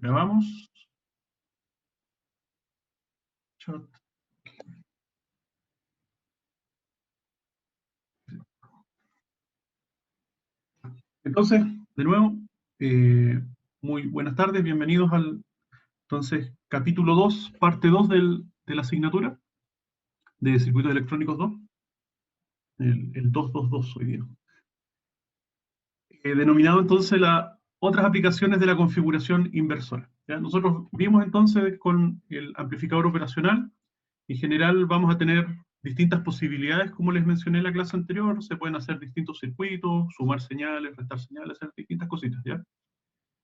Grabamos. Chat. Entonces, de nuevo, muy buenas tardes, bienvenidos al capítulo 2, parte 2 de la asignatura de Circuitos Electrónicos 2, el 222 hoy día. Denominado entonces otras aplicaciones de la configuración inversora. ¿Ya? Nosotros vimos entonces con el amplificador operacional, en general vamos a tener distintas posibilidades, como les mencioné en la clase anterior, se pueden hacer distintos circuitos, sumar señales, restar señales, hacer distintas cositas, ¿ya?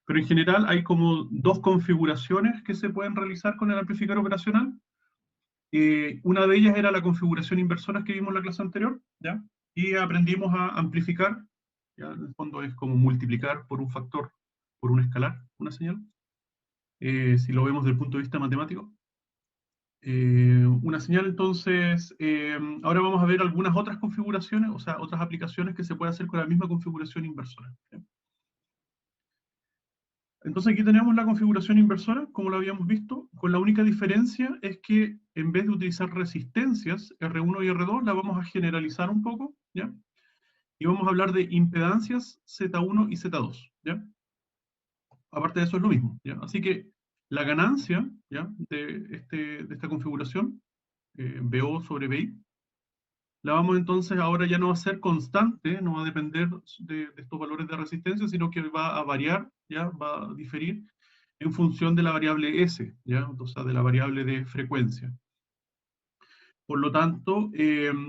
Pero en general hay como dos configuraciones que se pueden realizar con el amplificador operacional. Una de ellas era la configuración inversora que vimos en la clase anterior, ¿ya? Y aprendimos a amplificar, ¿ya? En el fondo es como multiplicar por un factor, por un escalar, una señal, si lo vemos desde el punto de vista matemático. Una señal, entonces, ahora vamos a ver algunas otras configuraciones, o sea, otras aplicaciones que se puede hacer con la misma configuración inversora, ¿ya? Entonces aquí tenemos la configuración inversora, como lo habíamos visto, con la única diferencia es que en vez de utilizar resistencias R1 y R2, la vamos a generalizar un poco, ¿ya? Y vamos a hablar de impedancias Z1 y Z2, ¿ya? Aparte de eso es lo mismo, ¿ya? Así que la ganancia, ¿ya? de esta configuración, BO sobre BI, la vamos entonces, ahora ya no va a ser constante, no va a depender de estos valores de resistencia, sino que va a variar, ¿ya? Va a diferir en función de la variable S, ¿ya? O sea, de la variable de frecuencia. Por lo tanto,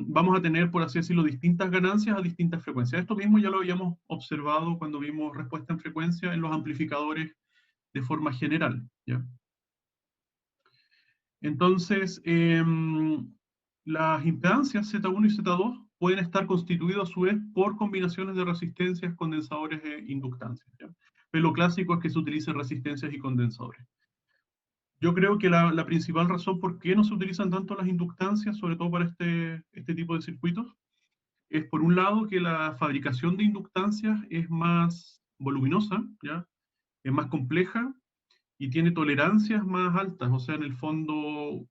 vamos a tener, por así decirlo, distintas ganancias a distintas frecuencias. Esto mismo ya lo habíamos observado cuando vimos respuesta en frecuencia en los amplificadores de forma general, ¿ya? Entonces, las impedancias Z1 y Z2 pueden estar constituidas a su vez por combinaciones de resistencias, condensadores e inductancias, ¿ya? Pero lo clásico es que se utilicen resistencias y condensadores. Yo creo que la principal razón por qué no se utilizan tanto las inductancias, sobre todo para este tipo de circuitos, es por un lado que la fabricación de inductancias es más voluminosa, ¿ya? Es más compleja y tiene tolerancias más altas. O sea, en el fondo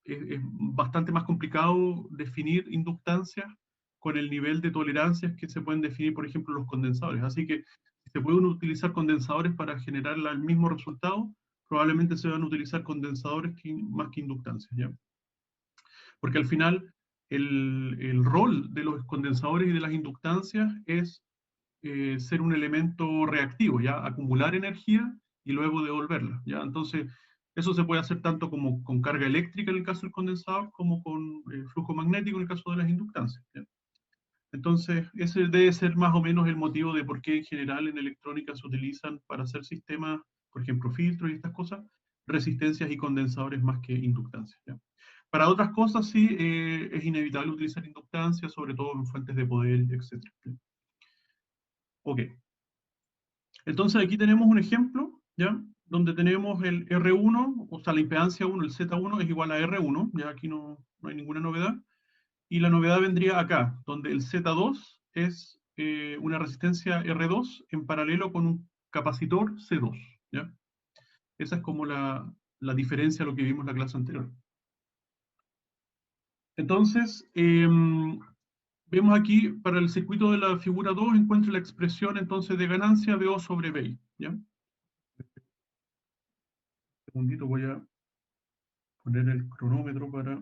es bastante más complicado definir inductancias con el nivel de tolerancias que se pueden definir, por ejemplo, los condensadores. Así que si se pueden utilizar condensadores para generar el mismo resultado, probablemente se van a utilizar condensadores más que inductancias, ¿ya? Porque al final el rol de los condensadores y de las inductancias es ser un elemento reactivo, ¿ya? Acumular energía y luego devolverla, ¿ya? Entonces, eso se puede hacer tanto como con carga eléctrica en el caso del condensador, como con flujo magnético en el caso de las inductancias, ¿ya? Entonces, ese debe ser más o menos el motivo de por qué en general en electrónica se utilizan para hacer sistemas, por ejemplo, filtros y estas cosas, resistencias y condensadores más que inductancias, ¿ya? Para otras cosas sí es inevitable utilizar inductancias, sobre todo en fuentes de poder, etc. Ok. Entonces aquí tenemos un ejemplo, ¿ya? Donde tenemos el R1, o sea, la impedancia 1, el Z1 es igual a R1, ya aquí no hay ninguna novedad. Y la novedad vendría acá, donde el Z2 es una resistencia R2 en paralelo con un capacitor C2, ¿ya? Esa es como la diferencia a lo que vimos en la clase anterior. Entonces, vemos aquí, para el circuito de la figura 2, encuentro la expresión entonces de ganancia BO sobre BI, ¿ya? Un segundito, voy a poner el cronómetro para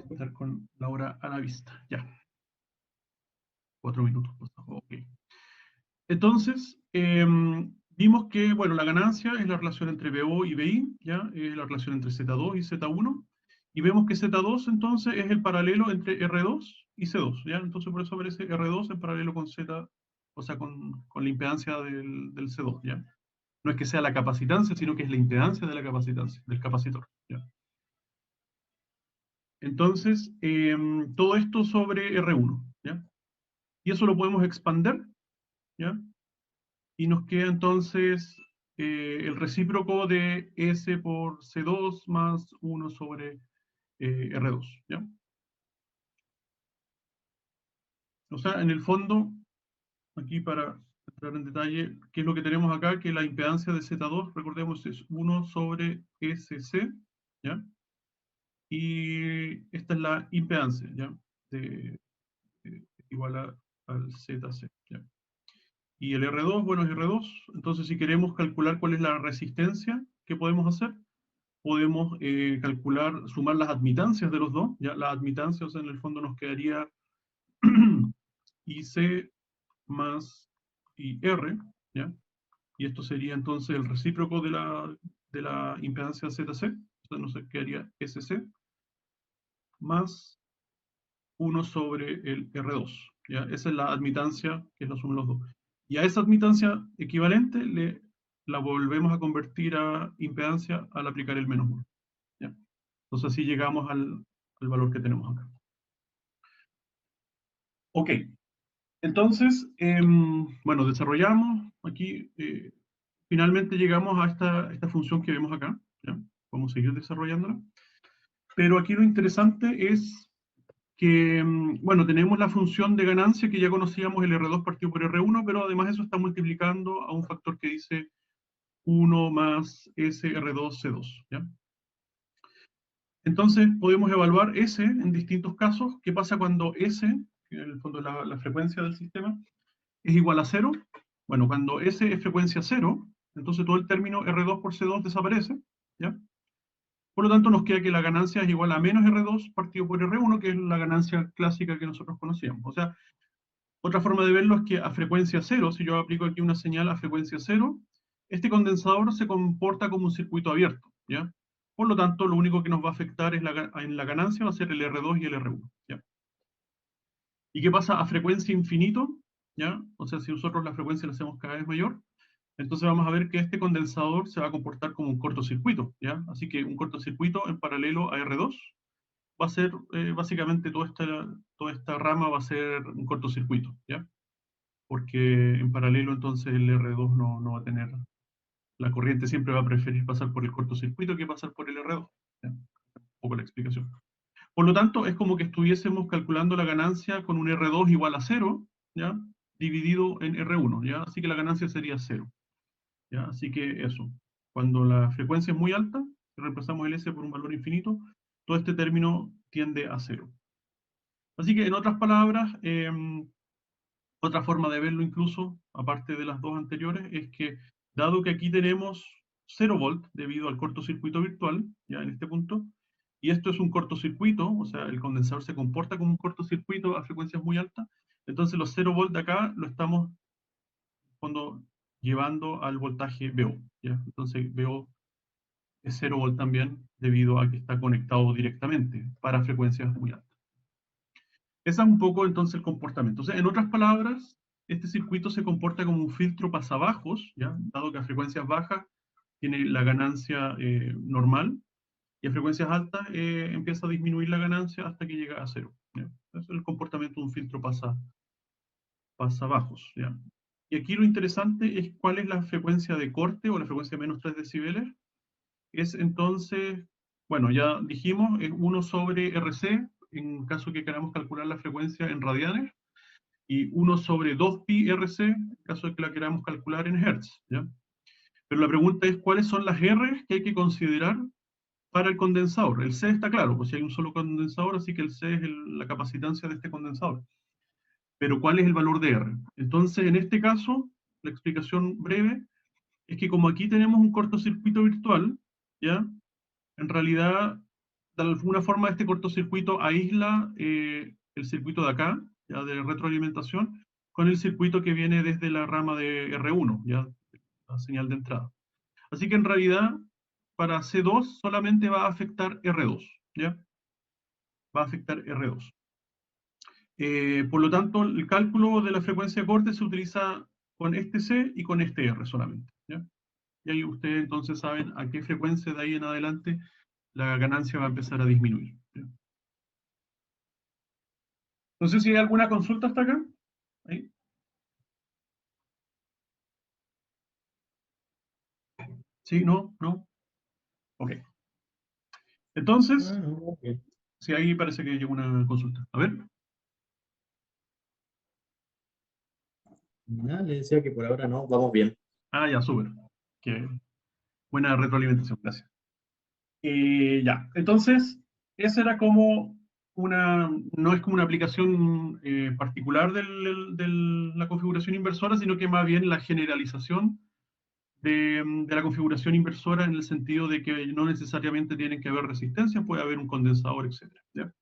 estar con la hora a la vista. Ya, 4 minutos. Ok. Entonces, vimos que, bueno, la ganancia es la relación entre BO y BI, ¿ya? Es la relación entre Z2 y Z1. Y vemos que Z2 entonces es el paralelo entre R2 y C2, ¿ya? Entonces por eso aparece R2 en paralelo con Z, o sea, con la impedancia del C2, ¿ya? No es que sea la capacitancia, sino que es la impedancia de la capacitancia, del capacitor, ¿ya? Entonces, todo esto sobre R1, ¿ya? Y eso lo podemos expander, ¿ya? Y nos queda entonces el recíproco de S por C2 más 1 sobre R2, ¿ya? O sea, en el fondo, aquí para entrar en detalle, ¿qué es lo que tenemos acá? Que la impedancia de Z2, recordemos, es 1 sobre SC, ¿ya? Y esta es la impedancia, ¿ya? Igual al ZC, ¿ya? Y el R2, bueno, es R2. Entonces, si queremos calcular cuál es la resistencia, ¿qué podemos hacer? Podemos calcular, sumar las admitancias de los dos, ¿ya? Las admitancias, en el fondo, nos quedaría IC más IR, ¿ya? Y esto sería entonces el recíproco de la impedancia ZC, entonces nos quedaría SC más 1 sobre el R2, ¿ya? Esa es la admitancia, que es la suma de los dos. Y a esa admitancia equivalente la volvemos a convertir a impedancia al aplicar el menos 1, ¿ya? Entonces así llegamos al valor que tenemos acá. Ok, entonces, bueno, desarrollamos aquí, finalmente llegamos a esta función que vemos acá, ¿ya? Vamos a seguir desarrollándola. Pero aquí lo interesante es que, bueno, tenemos la función de ganancia que ya conocíamos, el R2 partido por R1, pero además eso está multiplicando a un factor que dice 1 más S R2C2, ¿ya? Entonces podemos evaluar S en distintos casos. ¿Qué pasa cuando S, que en el fondo es la frecuencia del sistema, es igual a 0? Bueno, cuando S es frecuencia 0, entonces todo el término R2 por C2 desaparece, ¿ya? Por lo tanto, nos queda que la ganancia es igual a menos R2 partido por R1, que es la ganancia clásica que nosotros conocíamos. O sea, otra forma de verlo es que a frecuencia 0, si yo aplico aquí una señal a frecuencia 0, este condensador se comporta como un circuito abierto, ¿ya? Por lo tanto, lo único que nos va a afectar en la ganancia va a ser el R2 y el R1, ¿ya? ¿Y qué pasa a frecuencia infinito? ¿Ya? O sea, si nosotros la frecuencia la hacemos cada vez mayor, entonces vamos a ver que este condensador se va a comportar como un cortocircuito, ¿ya? Así que un cortocircuito en paralelo a R2 va a ser, básicamente toda esta rama va a ser un cortocircuito, ¿ya? Porque en paralelo entonces el R2 no va a tener, la corriente siempre va a preferir pasar por el cortocircuito que pasar por el R2, ¿ya? Un poco la explicación. Por lo tanto, es como que estuviésemos calculando la ganancia con un R2 igual a 0, ¿ya? Dividido en R1, ¿ya? Así que la ganancia sería 0, ¿ya? Así que eso. Cuando la frecuencia es muy alta, si reemplazamos el S por un valor infinito, todo este término tiende a 0. Así que, en otras palabras, otra forma de verlo incluso, aparte de las dos anteriores, es que dado que aquí tenemos 0 volt debido al cortocircuito virtual, ya en este punto, y esto es un cortocircuito, o sea, el condensador se comporta como un cortocircuito a frecuencias muy altas, entonces los 0 volt de acá lo estamos cuando llevando al voltaje VO, ¿ya? Entonces VO es 0 volt también debido a que está conectado directamente para frecuencias muy altas. Ese es un poco entonces el comportamiento. O sea, en otras palabras, este circuito se comporta como un filtro pasabajos, ¿ya? Dado que a frecuencias bajas tiene la ganancia normal, y a frecuencias altas empieza a disminuir la ganancia hasta que llega a cero, ¿ya? Ese es el comportamiento de un filtro pasabajos, ¿ya? Y aquí lo interesante es cuál es la frecuencia de corte o la frecuencia de menos 3 decibeles. Es entonces, bueno, ya dijimos, es 1 sobre RC, en caso que queramos calcular la frecuencia en radianes, y 1 sobre 2pi RC, en caso de que la queramos calcular en Hertz, ¿ya? Pero la pregunta es, ¿cuáles son las R que hay que considerar para el condensador? El C está claro, pues si hay un solo condensador, así que el C es la capacitancia de este condensador. Pero ¿cuál es el valor de R? Entonces, en este caso, la explicación breve es que como aquí tenemos un cortocircuito virtual, ¿ya? En realidad, de alguna forma este cortocircuito aísla el circuito de acá, ya de retroalimentación, con el circuito que viene desde la rama de R1, ya la señal de entrada. Así que en realidad, para C2 solamente va a afectar R2, ¿ya? Va a afectar R2. Por lo tanto, el cálculo de la frecuencia de corte se utiliza con este C y con este R solamente, ¿ya? Y ahí ustedes entonces saben a qué frecuencia de ahí en adelante la ganancia va a empezar a disminuir, ¿ya? No sé si hay alguna consulta hasta acá. ¿Ahí? ¿Sí? ¿No? ¿No? Ok. Entonces, Ah, no, ok. sí, ahí parece que llegó una consulta. A ver. Ah, le decía que por ahora no, vamos bien. Ah, ya, súper. Qué buena retroalimentación, gracias. Ya, entonces, esa era como no es como una aplicación particular de la configuración inversora, sino que más bien la generalización de la configuración inversora en el sentido de que no necesariamente tienen que haber resistencias, puede haber un condensador, etcétera, ¿ya?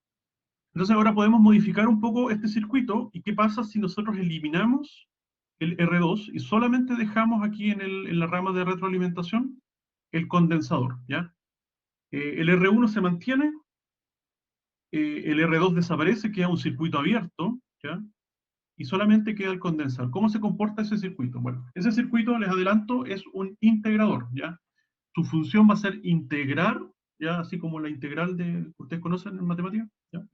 Entonces ahora podemos modificar un poco este circuito y qué pasa si nosotros eliminamos el R2 y solamente dejamos aquí en la rama de retroalimentación el condensador, ¿ya? El R1 se mantiene, el R2 desaparece, queda un circuito abierto, ¿ya? Y solamente queda el condensador. ¿Cómo se comporta ese circuito? Bueno, ese circuito, les adelanto, es un integrador, ¿ya? Su función va a ser integrar, ¿ya? Así como la integral que ustedes conocen en matemáticas, ¿ya?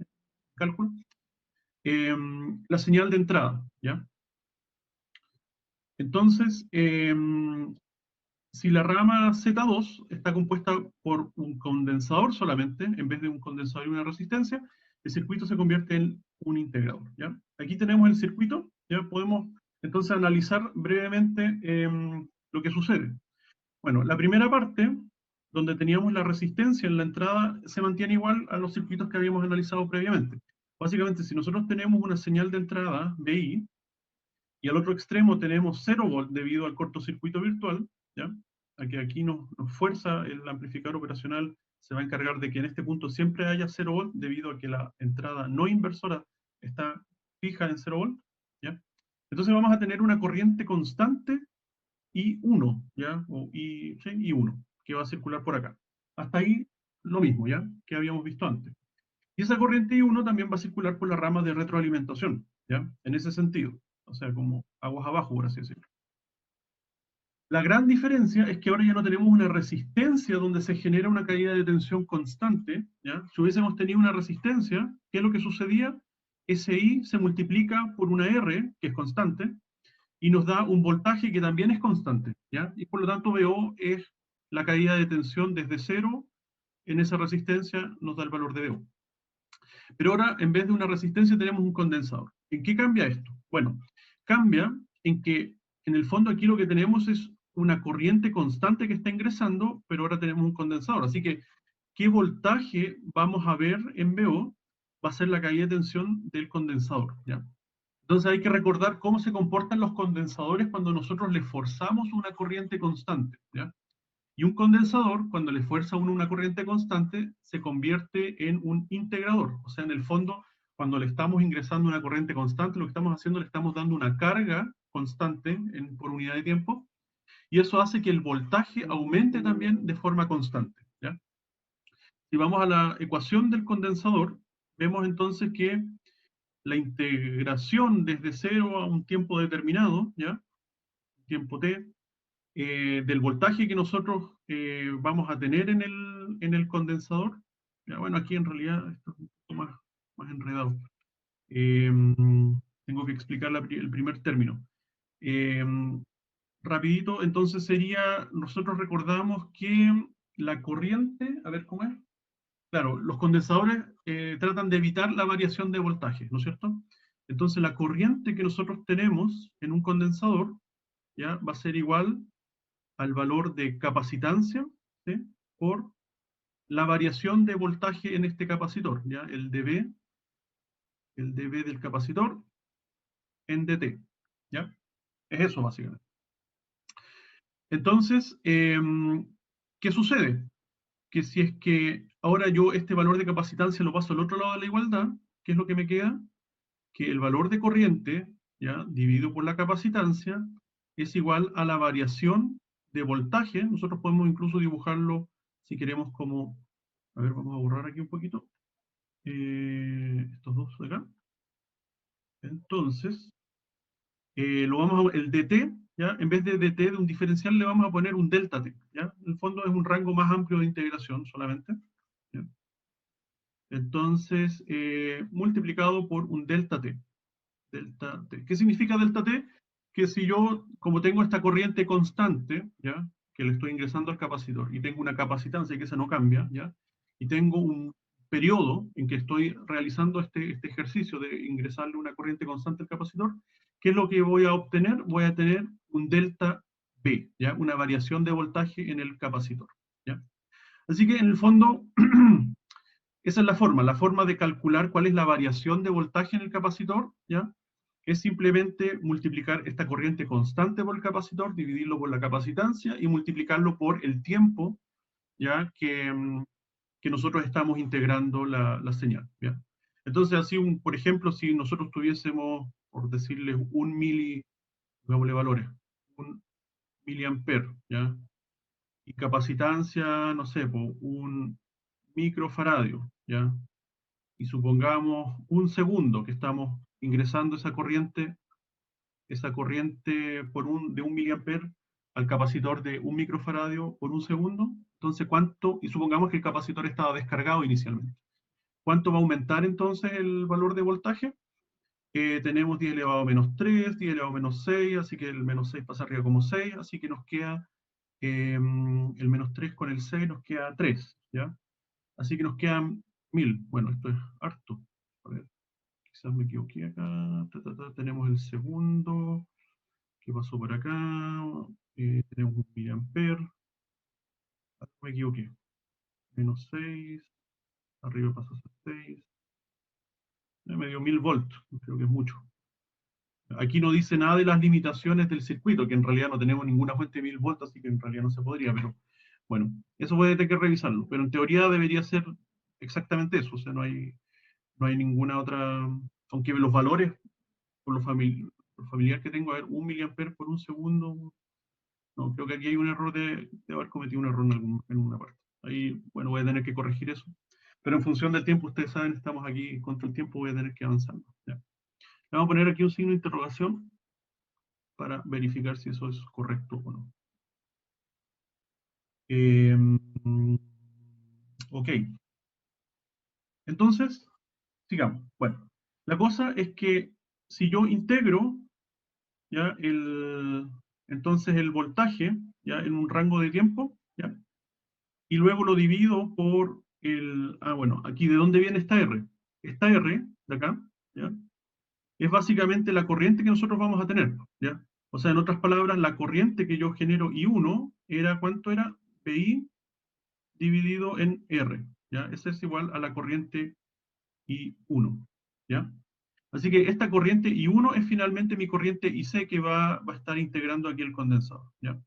Cálculo. La señal de entrada, ¿ya? Entonces, si la rama Z2 está compuesta por un condensador solamente, en vez de un condensador y una resistencia, el circuito se convierte en un integrador, ¿ya? Aquí tenemos el circuito, ya podemos entonces analizar brevemente lo que sucede. Bueno, la primera parte, donde teníamos la resistencia en la entrada, se mantiene igual a los circuitos que habíamos analizado previamente. Básicamente, si nosotros tenemos una señal de entrada, BI, y al otro extremo tenemos 0 volt debido al cortocircuito virtual, ¿ya? A que aquí nos fuerza el amplificador operacional, se va a encargar de que en este punto siempre haya 0 volt debido a que la entrada no inversora está fija en 0 volt, ¿ya? Entonces vamos a tener una corriente constante I1, ¿ya? Sí, I1, que va a circular por acá. Hasta ahí lo mismo, ¿ya? Que habíamos visto antes. Y esa corriente I1 también va a circular por la rama de retroalimentación, ¿ya? En ese sentido. O sea, como aguas abajo, por así decirlo. La gran diferencia es que ahora ya no tenemos una resistencia donde se genera una caída de tensión constante, ¿ya? Si hubiésemos tenido una resistencia, ¿qué es lo que sucedía? Ese I se multiplica por una R, que es constante, y nos da un voltaje que también es constante, ¿ya? Y por lo tanto VO es la caída de tensión desde cero en esa resistencia, nos da el valor de VO. Pero ahora, en vez de una resistencia, tenemos un condensador. ¿En qué cambia esto? Bueno, cambia en que, en el fondo, aquí lo que tenemos es una corriente constante que está ingresando, pero ahora tenemos un condensador. Así que, ¿qué voltaje vamos a ver en VO? Va a ser la caída de tensión del condensador, ¿ya? Entonces hay que recordar cómo se comportan los condensadores cuando nosotros le forzamos una corriente constante, ¿ya? Y un condensador, cuando le fuerza uno una corriente constante, se convierte en un integrador. O sea, en el fondo, cuando le estamos ingresando una corriente constante, lo que estamos haciendo, le estamos dando una carga constante por unidad de tiempo, y eso hace que el voltaje aumente también de forma constante, ¿ya? Si vamos a la ecuación del condensador, vemos entonces que la integración desde cero a un tiempo determinado, ¿ya? Tiempo t, del voltaje que nosotros vamos a tener en el condensador. Ya, bueno, aquí en realidad esto es un poco más enredado. Eh, Tengo que explicar el primer término. Eh, Rapidito, entonces sería, nosotros recordamos que la corriente, a ver cómo es. Claro, los condensadores tratan de evitar la variación de voltaje, ¿no es cierto? Entonces la corriente que nosotros tenemos en un condensador, ¿ya? Va a ser igual al valor de capacitancia, ¿sí? Por la variación de voltaje en este capacitor, ¿ya? El dB del capacitor en dt, ¿ya? Es eso básicamente. Entonces, ¿qué sucede? Que si es que ahora yo este valor de capacitancia lo paso al otro lado de la igualdad, ¿qué es lo que me queda? Que el valor de corriente, ¿ya? Dividido por la capacitancia, es igual a la variación de voltaje. Nosotros podemos incluso dibujarlo, si queremos, como... A ver, vamos a borrar aquí un poquito. Estos dos de acá. Entonces, el dt, ¿ya? En vez de dt de un diferencial, le vamos a poner un delta t, ¿ya? En el fondo es un rango más amplio de integración solamente, ¿ya? Entonces, multiplicado por un delta t. Delta t. ¿Qué significa delta t? Que si yo, como tengo esta corriente constante, ¿ya? Que le estoy ingresando al capacitor, y tengo una capacitancia que esa no cambia, ¿ya? Y tengo un periodo en que estoy realizando este ejercicio de ingresarle una corriente constante al capacitor, ¿qué es lo que voy a obtener? Voy a tener un delta V, ¿ya? Una variación de voltaje en el capacitor, ¿ya? Así que en el fondo, esa es la forma de calcular cuál es la variación de voltaje en el capacitor, ¿ya? Es simplemente multiplicar esta corriente constante por el capacitor, dividirlo por la capacitancia y multiplicarlo por el tiempo, ¿ya? Que nosotros estamos integrando la señal, ¿ya? Entonces, así, por ejemplo, si nosotros tuviésemos, por decirles, digámosle valores, un miliamper, ¿ya? Y capacitancia, no sé, un microfaradio, ¿ya? Y supongamos un segundo que estamos ingresando esa corriente de un miliamper al capacitor de un microfaradio por un segundo, entonces ¿cuánto? Y supongamos que el capacitor estaba descargado inicialmente. ¿Cuánto va a aumentar entonces el valor de voltaje? Tenemos 10 elevado a menos 3, 10 elevado a menos 6, así que el menos 6 pasa arriba como 6, así que nos queda el menos 3 con el 6 nos queda 3, ¿ya? Así que nos quedan 1000. Bueno, esto es harto. A ver, quizás me equivoqué acá. Tenemos el segundo. ¿Qué pasó por acá? Tenemos un miliamper. Me equivoqué. Menos 6. Arriba pasa a ser 6. Me dio 1000 volts. Creo que es mucho. Aquí no dice nada de las limitaciones del circuito, que en realidad no tenemos ninguna fuente de 1000 volts, así que en realidad no se podría, pero bueno, eso voy a tener que revisarlo. Pero en teoría debería ser exactamente eso, o sea, no hay ninguna otra, aunque los valores, por lo familiar que tengo, a ver, 1 miliamper por un segundo, no, creo que aquí hay un error de haber cometido un error en una parte. Ahí, bueno, voy a tener que corregir eso. Pero en función del tiempo, ustedes saben, estamos aquí contra el tiempo, voy a tener que avanzar. ¿Ya? Le vamos a poner aquí un signo de interrogación para verificar si eso es correcto o no. Eh, ok, entonces, sigamos. Bueno, la cosa es que si yo integro, ¿ya? Entonces el voltaje, ¿ya? En un rango de tiempo, ¿ya? Y luego lo divido por bueno, aquí ¿de dónde viene esta R? Esta R, de acá, ¿ya? Es básicamente la corriente que nosotros vamos a tener, ¿ya? O sea, en otras palabras, la corriente que yo genero I1 era, ¿cuánto era? PI dividido en R, ¿ya? Ese es igual a la corriente I1, ¿ya? Así que esta corriente I1 es finalmente mi corriente IC que va a estar integrando aquí el condensador, ¿ya?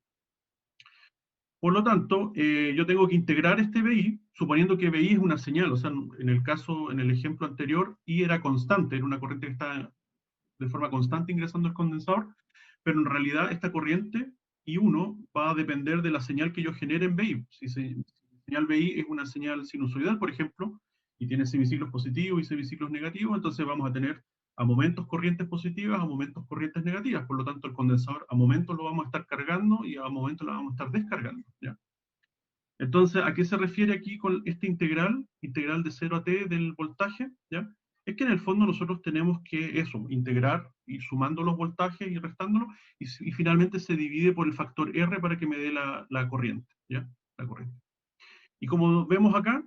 Por lo tanto, yo tengo que integrar este BI, suponiendo que BI es una señal, o sea, en el caso, en el ejemplo anterior, I era constante, era una corriente que está de forma constante ingresando al condensador, pero en realidad esta corriente I1 va a depender de la señal que yo genere en BI. Si la señal BI es una señal sinusoidal, por ejemplo, y tiene semiciclos positivos y semiciclos negativos, entonces vamos a tener a momentos corrientes positivas, a momentos corrientes negativas. Por lo tanto, el condensador a momentos lo vamos a estar cargando y a momentos lo vamos a estar descargando, ¿ya? Entonces, ¿a qué se refiere aquí con este integral de 0 a t del voltaje? ¿Ya? Es que en el fondo nosotros tenemos que eso, integrar, ir sumando los voltajes y restándolos, y finalmente se divide por el factor R para que me dé la corriente, ¿ya? La corriente. Y como vemos acá,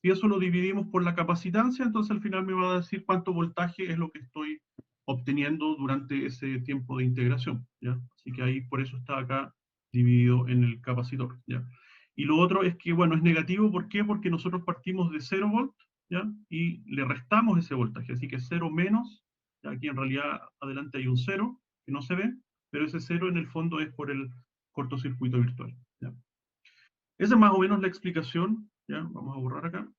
si eso lo dividimos por la capacitancia, entonces al final me va a decir cuánto voltaje es lo que estoy obteniendo durante ese tiempo de integración, ¿ya? Así que ahí por eso está acá dividido en el capacitor, ¿ya? Y lo otro es que, bueno, es negativo, ¿por qué? Porque nosotros partimos de 0 volt, ¿ya? Y le restamos ese voltaje, así que 0 menos, ¿ya? Aquí en realidad adelante hay un 0 que no se ve, pero ese 0 en el fondo es por el cortocircuito virtual, ¿ya? Esa es más o menos la explicación, ¿ya? Vamos a borrar acá,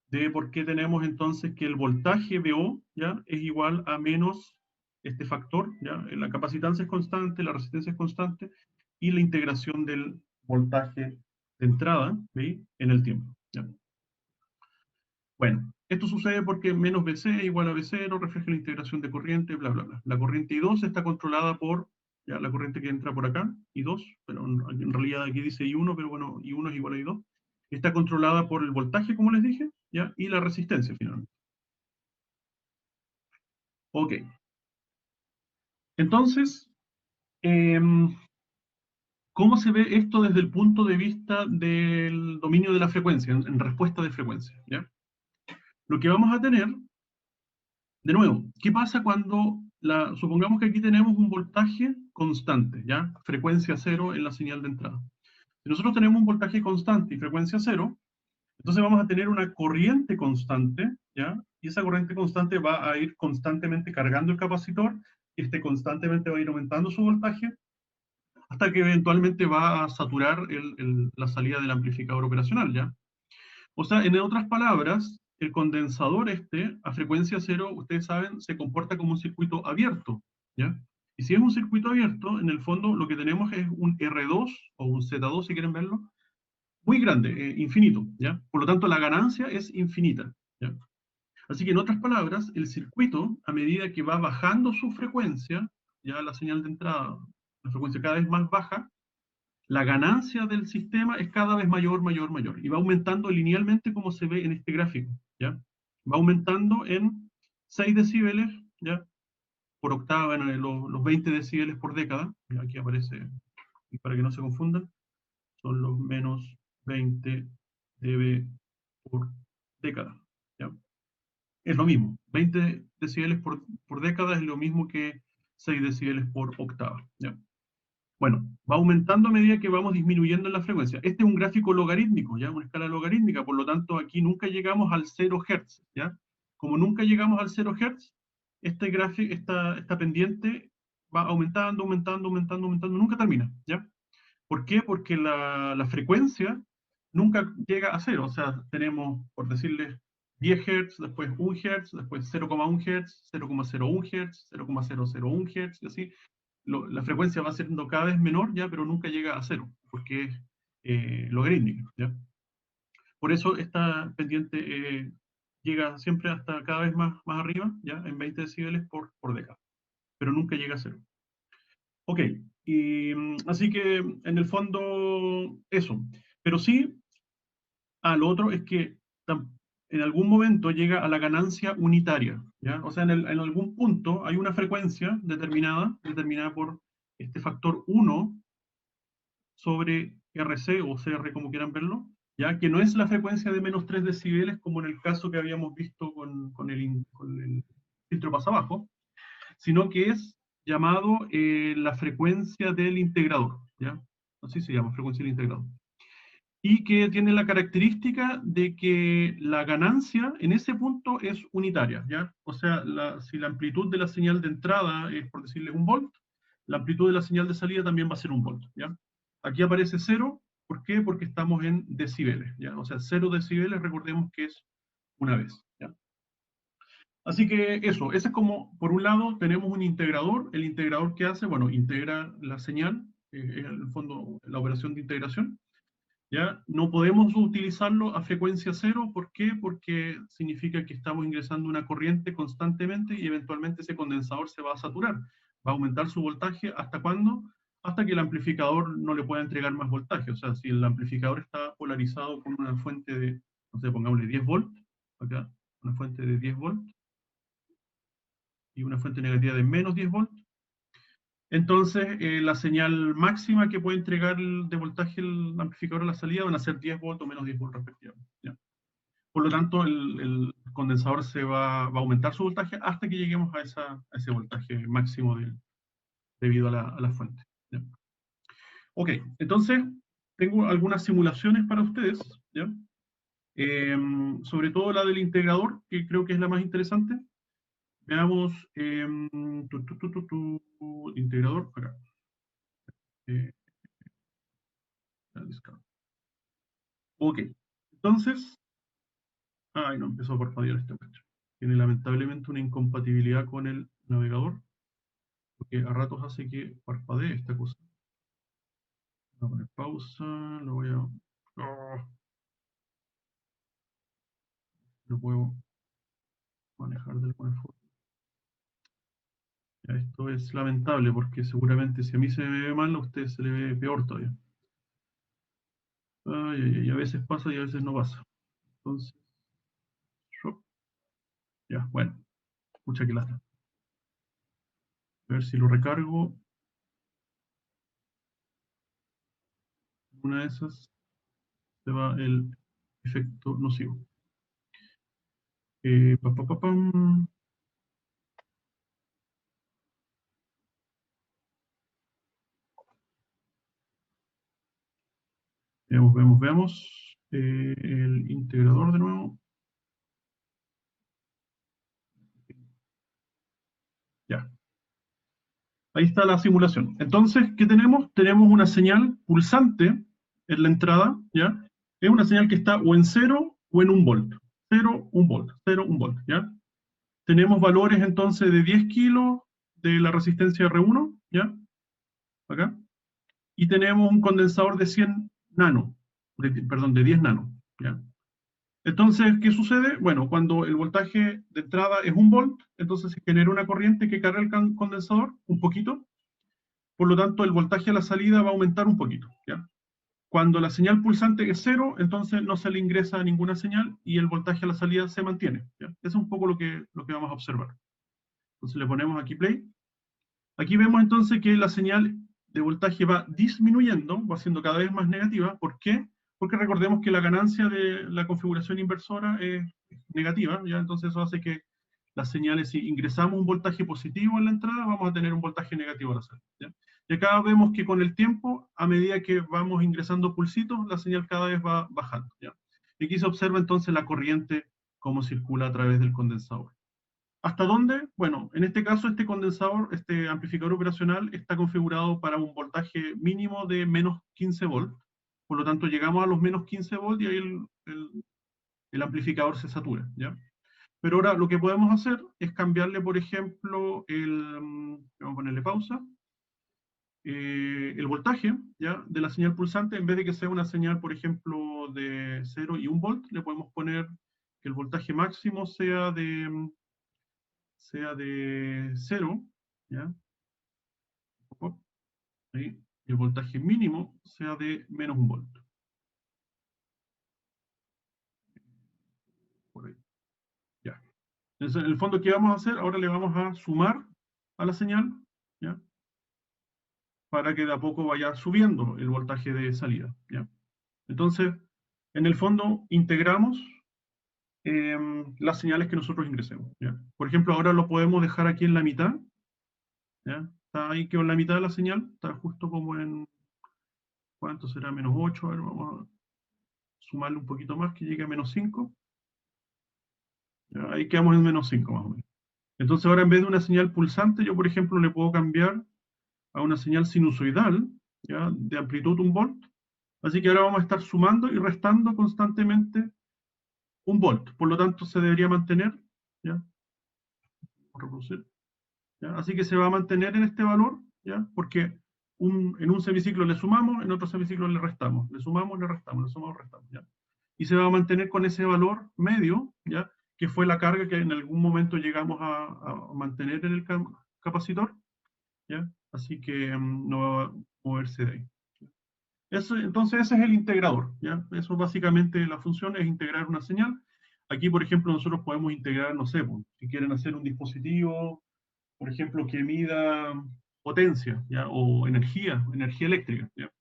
de por qué tenemos entonces que el voltaje VO, ¿ya? Es igual a menos este factor, ¿ya? La capacitancia es constante, la resistencia es constante, y la integración del voltaje de entrada, ¿sí? En el tiempo, ¿ya? Bueno, esto sucede porque menos BC igual a B0, refleja la integración de corriente, bla, bla, bla. La corriente I2 está controlada por, ya, la corriente que entra por acá, I2, pero en realidad aquí dice I1, pero bueno, I1 es igual a I2. Está controlada por el voltaje, como les dije, ya, y la resistencia finalmente. Ok. Entonces, ¿cómo se ve esto desde el punto de vista del dominio de la frecuencia, en respuesta de frecuencia? ¿Ya? Lo que vamos a tener, de nuevo, ¿qué pasa cuando, supongamos que aquí tenemos un voltaje constante, ¿ya? Frecuencia cero en la señal de entrada. Si nosotros tenemos un voltaje constante y frecuencia cero, entonces vamos a tener una corriente constante, ¿ya? Y esa corriente constante va a ir constantemente cargando el capacitor, y este constantemente va a ir aumentando su voltaje, hasta que eventualmente va a saturar la salida del amplificador operacional, ¿ya? O sea, en otras palabras, el condensador este, a frecuencia cero, ustedes saben, se comporta como un circuito abierto, ¿ya? Y si es un circuito abierto, en el fondo lo que tenemos es un R2 o un Z2, si quieren verlo, muy grande, infinito, ¿ya? Por lo tanto, la ganancia es infinita, ¿ya? Así que en otras palabras, el circuito, a medida que va bajando su frecuencia, ya la señal de entrada, la frecuencia cada vez más baja, la ganancia del sistema es cada vez mayor, mayor, mayor, y va aumentando linealmente como se ve en este gráfico, ¿ya? Va aumentando en 6 decibeles, ¿ya? Por octava, en los 20 decibeles por década, y aquí aparece, y para que no se confundan, son los menos 20 dB por década, ¿ya? Es lo mismo, 20 decibeles por década es lo mismo que 6 decibeles por octava, ¿ya? Bueno, va aumentando a medida que vamos disminuyendo en la frecuencia. Este es un gráfico logarítmico, ¿ya? Una escala logarítmica, por lo tanto aquí nunca llegamos al 0 Hz, ¿ya? Como nunca llegamos al 0 Hz, este gráfico, esta pendiente va aumentando, aumentando, aumentando, aumentando, nunca termina, ¿ya? ¿Por qué? Porque la frecuencia nunca llega a cero, o sea, tenemos, por decirles, 10 Hz, después 1 Hz, después 0,1 Hz, 0,01 Hz, 0,001 Hz, y así la frecuencia va siendo cada vez menor ya, pero nunca llega a cero, porque es logarítmica, ¿ya? Por eso esta pendiente llega siempre hasta cada vez más arriba, ya, en 20 decibeles por década, pero nunca llega a cero. Ok, y así que en el fondo eso. Pero sí, lo otro es que en algún momento llega a la ganancia unitaria, ¿ya? O sea, en algún punto hay una frecuencia determinada por este factor 1 sobre RC o CR, como quieran verlo, ya que no es la frecuencia de menos 3 decibeles como en el caso que habíamos visto con el filtro pasabajo, sino que es llamado la frecuencia del integrador, ¿ya? Así se llama, frecuencia del integrador. Y que tiene la característica de que la ganancia en ese punto es unitaria, ¿ya? O sea, si la amplitud de la señal de entrada es, por decirle, 1 volt, la amplitud de la señal de salida también va a ser 1 volt, ¿ya? Aquí aparece 0, ¿por qué? Porque estamos en decibeles, ¿ya? O sea, 0 decibeles, recordemos que es una vez, ¿ya? Así que eso, ese es como, por un lado, tenemos un integrador. El integrador, ¿qué hace? Bueno, integra la señal, en el fondo, la operación de integración, ¿ya? No podemos utilizarlo a frecuencia cero, ¿por qué? Porque significa que estamos ingresando una corriente constantemente y eventualmente ese condensador se va a saturar. Va a aumentar su voltaje, ¿hasta cuándo? Hasta que el amplificador no le pueda entregar más voltaje. O sea, si el amplificador está polarizado con una fuente de, no sé, pongámosle 10 volts, acá, una fuente de 10 volts, y una fuente negativa de menos 10 volts, entonces la señal máxima que puede entregar de voltaje el amplificador a la salida van a ser 10 volts o menos 10 volts respectivamente, ¿ya? Por lo tanto, el condensador va a aumentar su voltaje hasta que lleguemos a ese voltaje máximo debido a la fuente, ¿ya? Ok, entonces tengo algunas simulaciones para ustedes, ¿ya? Sobre todo la del integrador, que creo que es la más interesante. Veamos, integrador, acá. Eh, ok, entonces, ay, no empezó a parpadear esta cuestión. Tiene lamentablemente una incompatibilidad con el navegador, porque a ratos hace que parpadee esta cosa. Voy a poner pausa, lo voy a... Oh, lo puedo manejar de alguna forma. Ya, esto es lamentable porque seguramente si a mí se me ve mal, a usted se le ve peor todavía. Ay, ay, ay, a veces pasa y a veces no pasa. Entonces, ya, bueno, mucha que lata. A ver si lo recargo. Una de esas se va el efecto nocivo. Pam. Veamos. El integrador de nuevo. Ya. Ahí está la simulación. Entonces, ¿qué tenemos? Tenemos una señal pulsante en la entrada, ¿ya? Es una señal que está o en 0 o en 1 volt. 0, 1 volt, 0, 1 volt, ¿ya? Tenemos valores entonces de 10 kilos de la resistencia R1, ¿ya? Acá. Y tenemos un condensador de 100 nano, perdón, de 10 nano, ¿ya? Entonces, ¿qué sucede? Bueno, cuando el voltaje de entrada es 1 volt, entonces se genera una corriente que carga el condensador un poquito, por lo tanto el voltaje a la salida va a aumentar un poquito, ¿ya? Cuando la señal pulsante es 0, entonces no se le ingresa ninguna señal y el voltaje a la salida se mantiene, ¿ya? Eso es un poco lo que vamos a observar. Entonces le ponemos aquí play. Aquí vemos entonces que la señal de voltaje va disminuyendo, va siendo cada vez más negativa. ¿Por qué? Porque recordemos que la ganancia de la configuración inversora es negativa, ¿ya? Entonces eso hace que las señales, si ingresamos un voltaje positivo en la entrada, vamos a tener un voltaje negativo a la salida, ¿ya? Y acá vemos que con el tiempo, a medida que vamos ingresando pulsitos, la señal cada vez va bajando, ¿ya? Y aquí se observa entonces la corriente, cómo circula a través del condensador. ¿Hasta dónde? Bueno, en este caso este condensador, este amplificador operacional está configurado para un voltaje mínimo de menos 15 volts. Por lo tanto, llegamos a los menos 15 volts y ahí el amplificador se satura, ¿ya? Pero ahora lo que podemos hacer es cambiarle, por ejemplo, vamos a ponerle pausa, el voltaje, ¿ya? De la señal pulsante, en vez de que sea una señal, por ejemplo, de 0 y 1 volt, le podemos poner que el voltaje máximo sea de 0, ¿ya? Ahí, y el voltaje mínimo sea de menos 1 volt. Por ahí. Ya. Entonces, en el fondo, ¿qué vamos a hacer? Ahora le vamos a sumar a la señal, ¿ya? Para que de a poco vaya subiendo el voltaje de salida, ¿ya? Entonces, en el fondo, integramos las señales que nosotros ingresemos, ¿ya? Por ejemplo, ahora lo podemos dejar aquí en la mitad, ¿ya? Está ahí quedó en la mitad de la señal, está justo como en, ¿cuánto será? Menos 8, a ver, vamos a sumarle un poquito más, que llegue a menos 5. ¿Ya? Ahí quedamos en menos 5 más o menos. Entonces ahora en vez de una señal pulsante, yo por ejemplo le puedo cambiar a una señal sinusoidal, ¿ya? De amplitud 1 volt. Así que ahora vamos a estar sumando y restando constantemente 1 volt. Por lo tanto se debería mantener, ¿ya? Reproducir, ¿ya? Así que se va a mantener en este valor, ¿ya? Porque en un semiciclo le sumamos, en otro semiciclo le restamos. Le sumamos, le restamos, le sumamos, restamos, ¿ya? Y se va a mantener con ese valor medio, ¿ya? Que fue la carga que en algún momento llegamos a mantener en el capacitor, ¿ya? Así que no va a moverse de ahí. Eso, entonces ese es el integrador, ¿ya? Eso básicamente la función es integrar una señal. Aquí, por ejemplo, nosotros podemos integrar, no sé, pues, si quieren hacer un dispositivo, por ejemplo, que mida potencia, ¿ya? O energía eléctrica, ¿ya?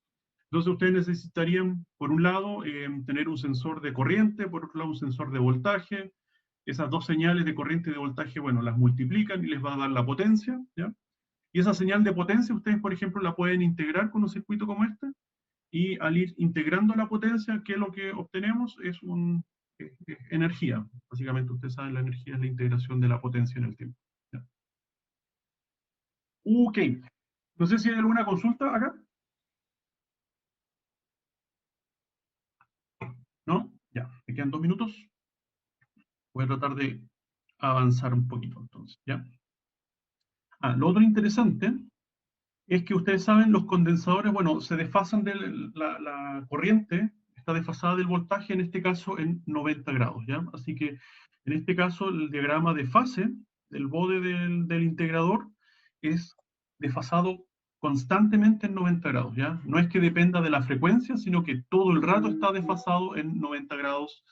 Entonces ustedes necesitarían, por un lado, tener un sensor de corriente, por otro lado, un sensor de voltaje. Esas dos señales de corriente y de voltaje, bueno, las multiplican y les va a dar la potencia, ¿ya? Y esa señal de potencia ustedes, por ejemplo, la pueden integrar con un circuito como este, y al ir integrando la potencia, ¿qué es lo que obtenemos? Es energía. Básicamente, ustedes saben, la energía es la integración de la potencia en el tiempo, ¿ya? Ok. No sé si hay alguna consulta acá. ¿No? Ya, me quedan 2 minutos. Voy a tratar de avanzar un poquito entonces, ¿ya? Lo otro interesante es que ustedes saben, los condensadores, bueno, se desfasan de la corriente, está desfasada del voltaje, en este caso en 90 grados, ¿ya? Así que en este caso el diagrama de fase del bode del integrador es desfasado constantemente en 90 grados, ¿ya? No es que dependa de la frecuencia, sino que todo el rato está desfasado en 90 grados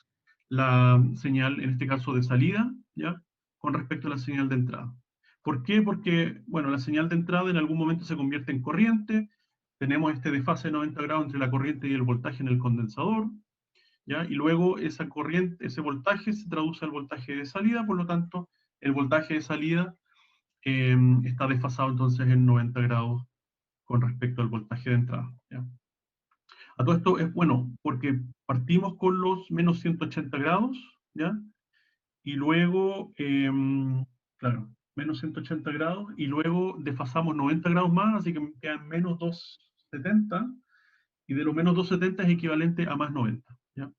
la señal, en este caso de salida, ¿ya? Con respecto a la señal de entrada. ¿Por qué? Porque, bueno, la señal de entrada en algún momento se convierte en corriente, tenemos este desfase de 90 grados entre la corriente y el voltaje en el condensador, ¿ya? Y luego esa corriente, ese voltaje se traduce al voltaje de salida, por lo tanto, el voltaje de salida está desfasado entonces en 90 grados con respecto al voltaje de entrada, ¿ya? A todo esto es bueno, porque partimos con los menos 180 grados, ¿ya? Y luego, claro, menos 180 grados, y luego desfasamos 90 grados más, así que me quedan menos 270, y de los menos 270 es equivalente a más 90, ¿ya?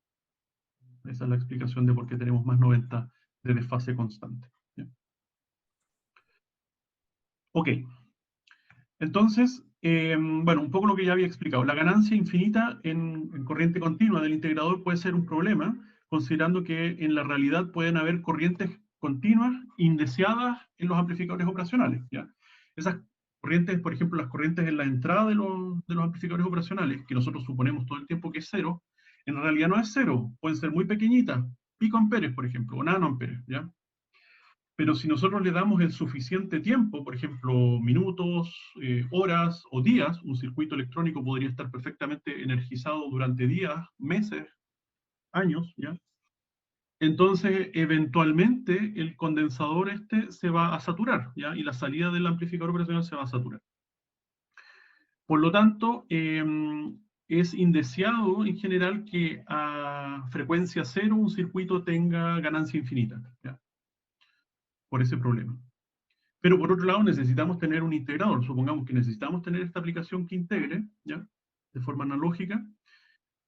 Esa es la explicación de por qué tenemos más 90 de desfase constante, ¿ya? Ok, entonces, bueno, un poco lo que ya había explicado. La ganancia infinita en corriente continua del integrador puede ser un problema, considerando que en la realidad pueden haber corrientes continuas indeseadas en los amplificadores operacionales, ¿ya? Esas corrientes, por ejemplo, las corrientes en la entrada de los amplificadores operacionales, que nosotros suponemos todo el tiempo que es cero, en realidad no es cero, pueden ser muy pequeñitas, picoamperes, por ejemplo, o nanoamperes, ¿ya? Pero si nosotros le damos el suficiente tiempo, por ejemplo, minutos, horas o días, un circuito electrónico podría estar perfectamente energizado durante días, meses, años, ¿ya? Entonces, eventualmente, el condensador este se va a saturar, ¿ya? Y la salida del amplificador operacional se va a saturar. Por lo tanto, es indeseado en general que a frecuencia cero un circuito tenga ganancia infinita, ¿ya? Por ese problema. Pero por otro lado necesitamos tener un integrador. Supongamos que necesitamos tener esta aplicación que integre, ¿ya? De forma analógica,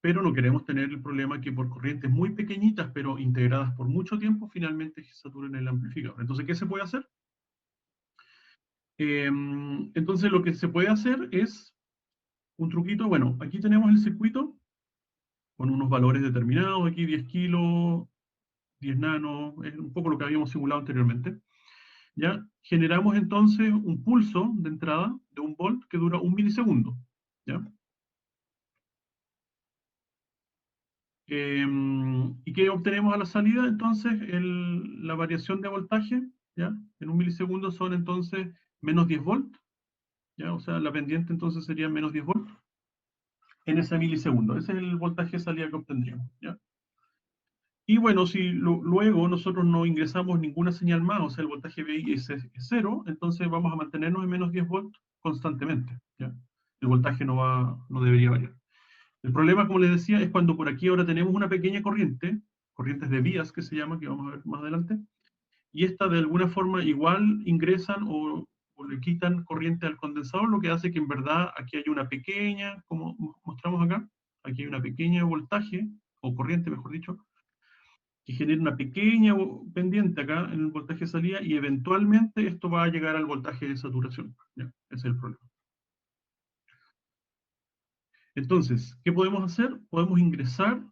pero no queremos tener el problema que por corrientes muy pequeñitas, pero integradas por mucho tiempo, finalmente se saturen el amplificador. Entonces, ¿qué se puede hacer? Entonces, lo que se puede hacer es un truquito. Bueno, aquí tenemos el circuito con unos valores determinados. Aquí 10 kilos, 10 nanos, es un poco lo que habíamos simulado anteriormente. ¿Ya? Generamos entonces un pulso de entrada de 1 volt que dura 1 milisegundo, ¿ya? ¿Y qué obtenemos a la salida? Entonces, la variación de voltaje, ¿ya? En 1 milisegundo son entonces menos 10 volts, ¿ya? O sea, la pendiente entonces sería menos 10 volts en ese milisegundo. Ese es el voltaje de salida que obtendríamos, ¿ya? Y bueno, si luego nosotros no ingresamos ninguna señal más, o sea, el voltaje VI es cero, entonces vamos a mantenernos en menos 10 volts constantemente, ¿ya? El voltaje no debería variar. El problema, como les decía, es cuando por aquí ahora tenemos una pequeña corriente, corrientes de vías que se llama, que vamos a ver más adelante, y esta de alguna forma igual ingresan o le quitan corriente al condensador, lo que hace que en verdad aquí hay una pequeña, como mostramos acá, aquí hay una pequeña voltaje, o corriente mejor dicho, que genera una pequeña pendiente acá en el voltaje de salida y eventualmente esto va a llegar al voltaje de saturación. ¿Ya? Ese es el problema. Entonces, ¿qué podemos hacer? Podemos ingresar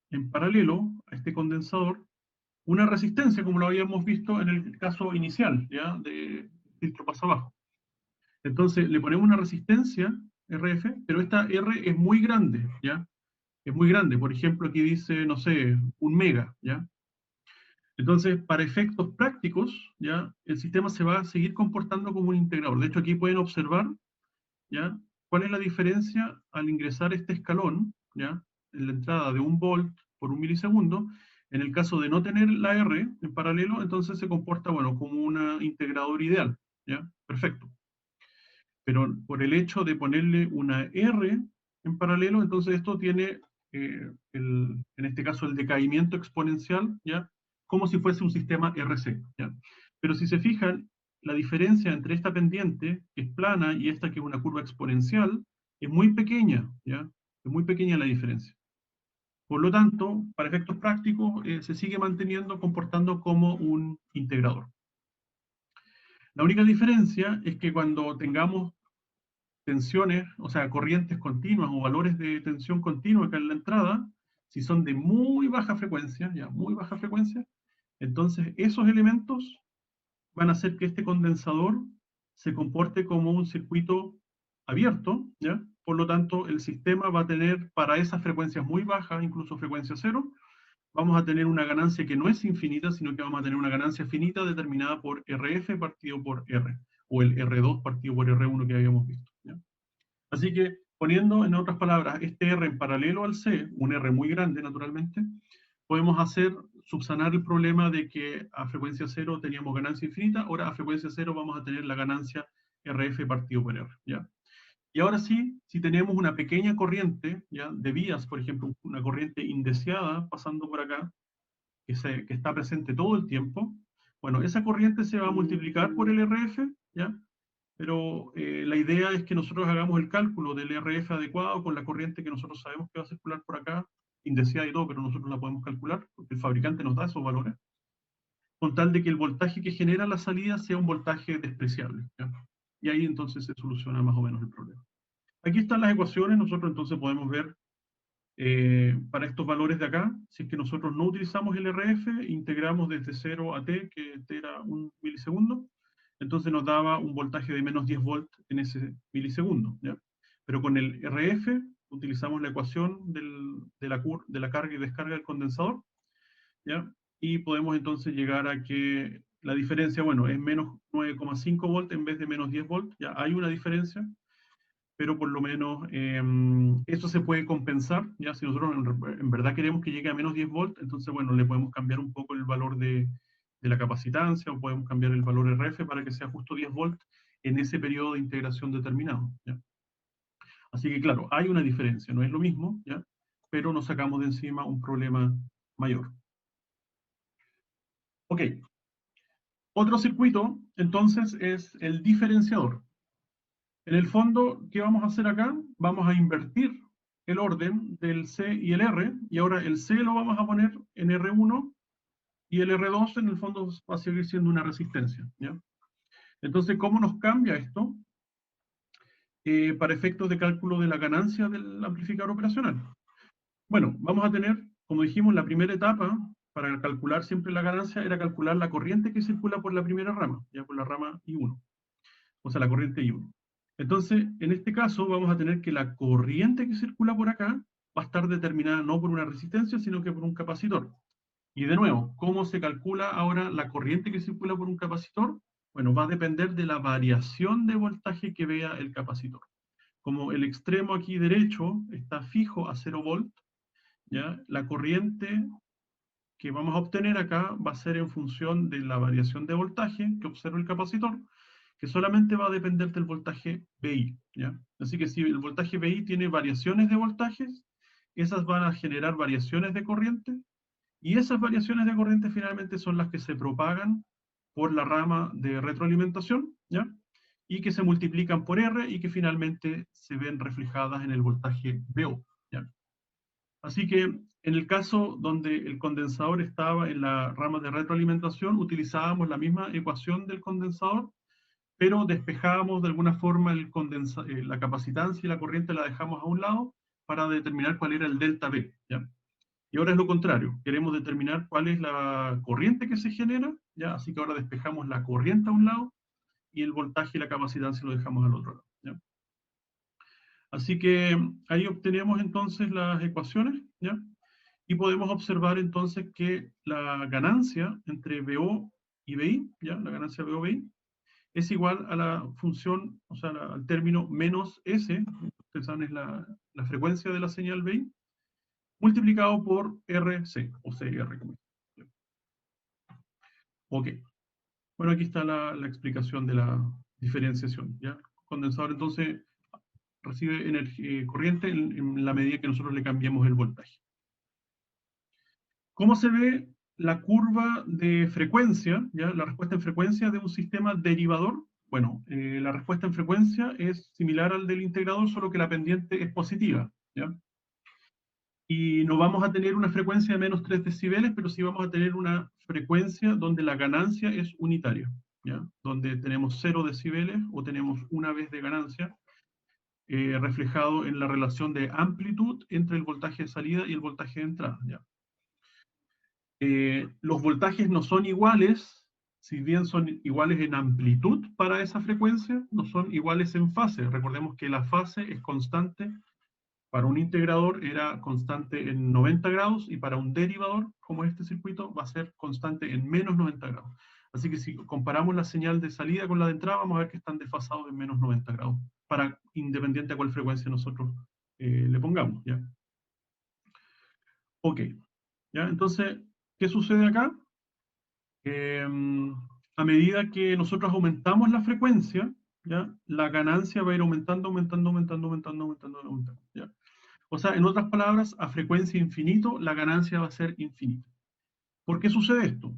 en paralelo a este condensador una resistencia, como lo habíamos visto en el caso inicial, ¿ya? De filtro paso abajo. Entonces, le ponemos una resistencia RF, pero esta R es muy grande, ¿ya? Es muy grande. Por ejemplo, aquí dice, no sé, 1 mega, ¿ya? Entonces, para efectos prácticos, ¿ya? El sistema se va a seguir comportando como un integrador. De hecho, aquí pueden observar, ¿ya? ¿Cuál es la diferencia al ingresar este escalón, ¿ya? En la entrada de 1 volt por 1 milisegundo? En el caso de no tener la R en paralelo, entonces se comporta, bueno, como un integrador ideal, ¿ya? Perfecto. Pero por el hecho de ponerle una R en paralelo, entonces esto tiene, en este caso, el decaimiento exponencial, ¿ya? Como si fuese un sistema RC, ¿ya? Pero si se fijan, la diferencia entre esta pendiente, que es plana, y esta que es una curva exponencial, es muy pequeña, ¿ya? Es muy pequeña la diferencia. Por lo tanto, para efectos prácticos, se sigue manteniendo, comportando como un integrador. La única diferencia es que cuando tengamos tensiones, o sea, corrientes continuas o valores de tensión continua acá en la entrada, si son de muy baja frecuencia, ya, muy baja frecuencia, entonces esos elementos van a hacer que este condensador se comporte como un circuito abierto, ¿ya? Por lo tanto, el sistema va a tener para esas frecuencias muy bajas, incluso frecuencia cero, vamos a tener una ganancia que no es infinita, sino que vamos a tener una ganancia finita determinada por RF partido por R, o el R2 partido por R1 que habíamos visto, ¿ya? Así que Poniendo, en otras palabras, este R en paralelo al C, un R muy grande naturalmente, podemos subsanar el problema de que a frecuencia cero teníamos ganancia infinita, ahora a frecuencia cero vamos a tener la ganancia RF partido por R, ¿ya? Y ahora sí, si tenemos una pequeña corriente, ¿ya? De vías, por ejemplo, una corriente indeseada pasando por acá, que está presente todo el tiempo, bueno, esa corriente se va a multiplicar por el RF, ¿ya? Pero la idea es que nosotros hagamos el cálculo del RF adecuado con la corriente que nosotros sabemos que va a circular por acá, indeseada y todo, pero nosotros la podemos calcular, porque el fabricante nos da esos valores, con tal de que el voltaje que genera la salida sea un voltaje despreciable, ¿ya? Y ahí entonces se soluciona más o menos el problema. Aquí están las ecuaciones, nosotros entonces podemos ver para estos valores de acá, si es que nosotros no utilizamos el RF, integramos desde 0 a t, que t era 1 milisegundo, entonces nos daba un voltaje de menos 10 volts en ese milisegundo, ¿ya? Pero con el RF utilizamos la ecuación de la carga y descarga del condensador, ¿ya? Y podemos entonces llegar a que la diferencia, bueno, es menos 9,5 volts en vez de menos 10 volts, ya hay una diferencia, pero por lo menos eso se puede compensar, ya si nosotros en verdad queremos que llegue a menos 10 volts, entonces bueno, le podemos cambiar un poco el valor de la capacitancia, o podemos cambiar el valor RF para que sea justo 10 volts en ese periodo de integración determinado, ¿ya? Así que claro, hay una diferencia, no es lo mismo, ¿ya? Pero nos sacamos de encima un problema mayor. Ok, otro circuito entonces es el diferenciador. En el fondo, ¿qué vamos a hacer acá? Vamos a invertir el orden del C y el R, y ahora el C lo vamos a poner en R1, y el R2 en el fondo va a seguir siendo una resistencia, ¿ya? Entonces, ¿cómo nos cambia esto? Para efectos de cálculo de la ganancia del amplificador operacional. Bueno, vamos a tener, como dijimos, la primera etapa, para calcular siempre la ganancia, era calcular la corriente que circula por la primera rama, ya por la rama I1, o sea, la corriente I1. Entonces, en este caso, vamos a tener que la corriente que circula por acá va a estar determinada no por una resistencia, sino que por un capacitor. Y de nuevo, ¿cómo se calcula ahora la corriente que circula por un capacitor? Bueno, va a depender de la variación de voltaje que vea el capacitor. Como el extremo aquí derecho está fijo a 0 volt, ¿ya? La corriente que vamos a obtener acá va a ser en función de la variación de voltaje que observa el capacitor, que solamente va a depender del voltaje VI, ¿ya? Así que si el voltaje VI tiene variaciones de voltajes, esas van a generar variaciones de corriente, y esas variaciones de corriente finalmente son las que se propagan por la rama de retroalimentación, ¿ya? Y que se multiplican por R y que finalmente se ven reflejadas en el voltaje VO, ¿ya? Así que en el caso donde el condensador estaba en la rama de retroalimentación, utilizábamos la misma ecuación del condensador, pero despejábamos de alguna forma la capacitancia y la corriente la dejamos a un lado para determinar cuál era el delta V, ¿ya? Y ahora es lo contrario, queremos determinar cuál es la corriente que se genera, ¿ya? Así que ahora despejamos la corriente a un lado y el voltaje y la capacitancia lo dejamos al otro lado, ¿ya? Así que ahí obtenemos entonces las ecuaciones, ¿ya? Y podemos observar entonces que la ganancia entre VO y VI, ¿ya? La ganancia VO-VI, es igual a la función, o sea, al término menos S, ustedes saben, es la frecuencia de la señal VI, multiplicado por RC, o CR. Ok. Bueno, aquí está la explicación de la diferenciación, ¿ya? El condensador entonces recibe corriente en la medida que nosotros le cambiemos el voltaje. ¿Cómo se ve la curva de frecuencia, ¿ya? La respuesta en frecuencia de un sistema derivador? Bueno, la respuesta en frecuencia es similar al del integrador, solo que la pendiente es positiva, ¿ya? Y no vamos a tener una frecuencia de menos 3 decibeles, pero sí vamos a tener una frecuencia donde la ganancia es unitaria, ¿ya? Donde tenemos 0 decibeles o tenemos una vez de ganancia, reflejado en la relación de amplitud entre el voltaje de salida y el voltaje de entrada, ¿ya? Los voltajes no son iguales, si bien son iguales en amplitud para esa frecuencia, no son iguales en fase. Recordemos que la fase es constante. Para un integrador era constante en 90 grados, y para un derivador, como este circuito, va a ser constante en menos 90 grados. Así que si comparamos la señal de salida con la de entrada, vamos a ver que están desfasados en menos 90 grados, independiente a cuál frecuencia nosotros le pongamos, ¿ya? Ok, ¿ya? Entonces, ¿qué sucede acá? A medida que nosotros aumentamos la frecuencia, ¿ya? La ganancia va a ir aumentando, aumentando, aumentando, aumentando, aumentando, aumentando, ¿ya? O sea, en otras palabras, a frecuencia infinito, la ganancia va a ser infinita. ¿Por qué sucede esto?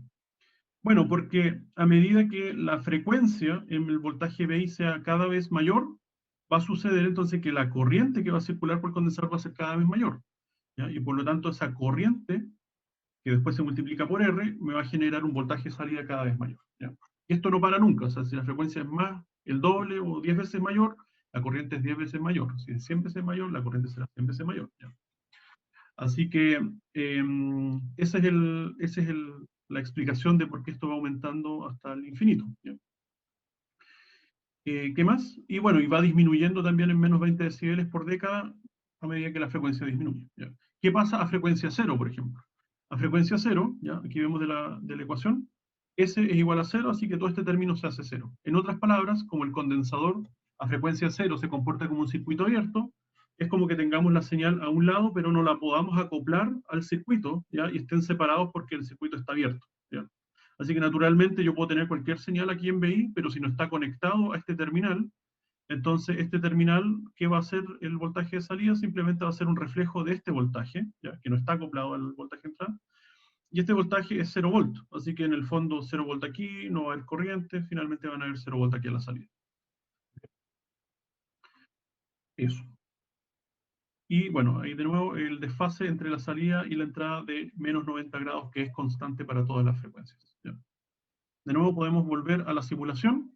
Bueno, porque a medida que la frecuencia en el voltaje BI sea cada vez mayor, va a suceder entonces que la corriente que va a circular por el condensador va a ser cada vez mayor, ¿ya? Y por lo tanto esa corriente, que después se multiplica por R, me va a generar un voltaje de salida cada vez mayor, ¿ya? Y esto no para nunca, o sea, si la frecuencia es más, el doble o 10 veces mayor, la corriente es 10 veces mayor. Si es 100 veces mayor, la corriente será 100 veces mayor, ¿ya? Así que esa es la explicación de por qué esto va aumentando hasta el infinito, ¿ya? ¿Qué más? Y bueno, y va disminuyendo también en menos 20 decibeles por década a medida que la frecuencia disminuye, ¿ya? ¿Qué pasa a frecuencia cero, por ejemplo? A frecuencia cero, ¿ya? Aquí vemos de la ecuación, S es igual a cero, así que todo este término se hace cero. En otras palabras, como el condensador a frecuencia cero se comporta como un circuito abierto, es como que tengamos la señal a un lado, pero no la podamos acoplar al circuito, ¿ya? Y estén separados porque el circuito está abierto, ¿ya? Así que naturalmente yo puedo tener cualquier señal aquí en BI, pero si no está conectado a este terminal, entonces este terminal, ¿qué va a hacer el voltaje de salida? Simplemente va a ser un reflejo de este voltaje, ¿ya? Que no está acoplado al voltaje de entrada. Y este voltaje es 0 volt, así que en el fondo 0 volt aquí, no va a haber corriente, finalmente van a haber 0 volt aquí a la salida. Eso. Y bueno, ahí de nuevo el desfase entre la salida y la entrada de menos 90 grados, que es constante para todas las frecuencias, ¿ya? De nuevo podemos volver a la simulación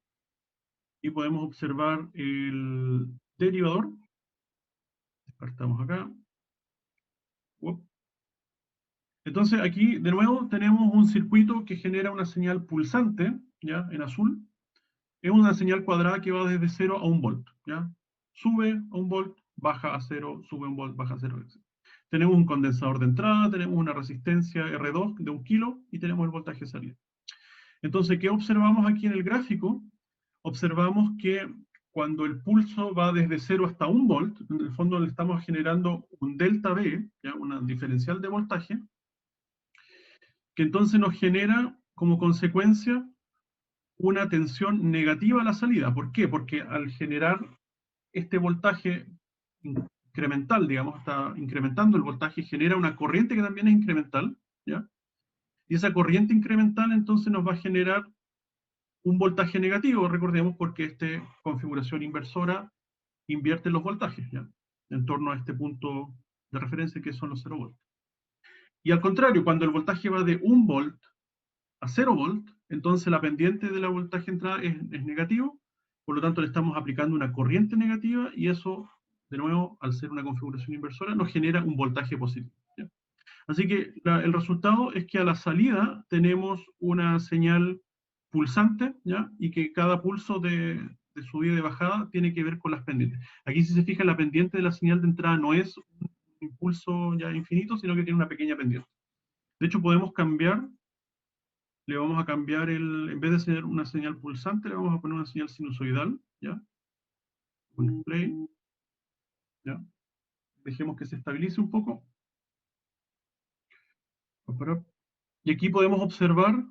y podemos observar el derivador. Descartamos acá. Uop. Entonces aquí de nuevo tenemos un circuito que genera una señal pulsante, ¿ya? En azul. Es una señal cuadrada que va desde 0 a 1 volt, ¿ya? Sube a 1 volt, baja a 0, sube a 1 volt, baja a 0. Tenemos un condensador de entrada, tenemos una resistencia R2 de 1 kilo y tenemos el voltaje de salida. Entonces, ¿qué observamos aquí en el gráfico? Observamos que cuando el pulso va desde 0 hasta 1 volt, en el fondo le estamos generando un delta V, ¿ya? Una diferencial de voltaje, que entonces nos genera como consecuencia una tensión negativa a la salida. ¿Por qué? Porque al generar este voltaje incremental, digamos, está incrementando el voltaje, genera una corriente que también es incremental, ¿ya? Y esa corriente incremental entonces nos va a generar un voltaje negativo, recordemos, porque esta configuración inversora invierte los voltajes, ¿ya? En torno a este punto de referencia que son los 0 volts. Y al contrario, cuando el voltaje va de 1 volt a 0 volt, entonces la pendiente de la voltaje entrada es negativo, por lo tanto le estamos aplicando una corriente negativa y eso, de nuevo, al ser una configuración inversora, nos genera un voltaje positivo, ¿ya? Así que el resultado es que a la salida tenemos una señal pulsante, ¿ya? Y que cada pulso de subida y de bajada tiene que ver con las pendientes. Aquí si se fija, la pendiente de la señal de entrada no es un impulso ya infinito, sino que tiene una pequeña pendiente. De hecho, podemos cambiar, le vamos a cambiar en vez de ser una señal pulsante, le vamos a poner una señal sinusoidal, ¿ya? Un play, ¿ya? Dejemos que se estabilice un poco. Y aquí podemos observar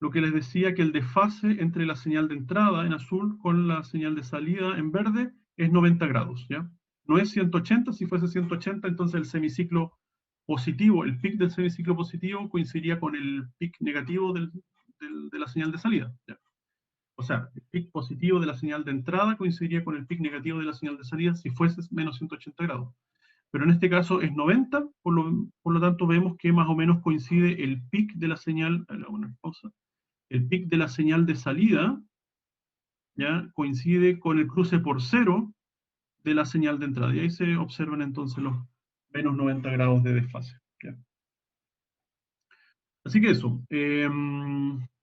lo que les decía, que el desfase entre la señal de entrada en azul con la señal de salida en verde es 90 grados, ¿ya? No es 180, si fuese 180, entonces el semiciclo positivo, el pic del semiciclo positivo coincidiría con el pic negativo de la señal de salida, ¿ya? O sea, el pic positivo de la señal de entrada coincidiría con el pic negativo de la señal de salida si fuese menos 180 grados. Pero en este caso es 90, por lo tanto vemos que más o menos coincide el pic de la señal, bueno, pausa, el pic de la señal de salida, ¿ya? Coincide con el cruce por cero de la señal de entrada. Y ahí se observan entonces los menos 90 grados de desfase, ¿ya? Así que eso,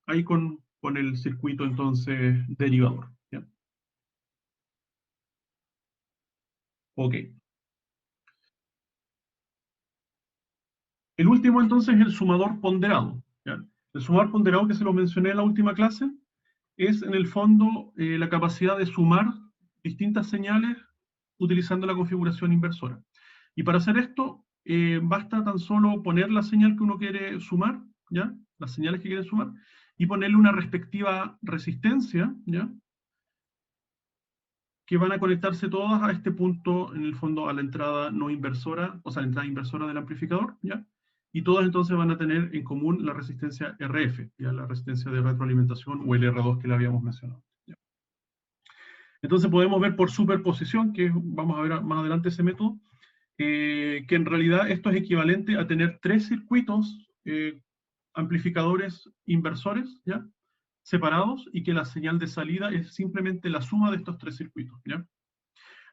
ahí con el circuito entonces derivador, ¿ya? Ok. El último entonces es el sumador ponderado, ¿ya? El sumador ponderado que se lo mencioné en la última clase es en el fondo la capacidad de sumar distintas señales utilizando la configuración inversora. Y para hacer esto, basta tan solo poner la señal que uno quiere sumar, ¿ya? Las señales que quiere sumar, y ponerle una respectiva resistencia, ¿ya? Que van a conectarse todas a este punto, en el fondo, a la entrada no inversora, o sea, la entrada inversora del amplificador, ¿ya? Y todas entonces van a tener en común la resistencia RF, ¿ya? La resistencia de retroalimentación, o el R2 que le habíamos mencionado, ¿ya? Entonces podemos ver por superposición, que vamos a ver más adelante ese método, que en realidad esto es equivalente a tener tres circuitos amplificadores inversores, ¿ya? Separados, y que la señal de salida es simplemente la suma de estos tres circuitos, ¿ya?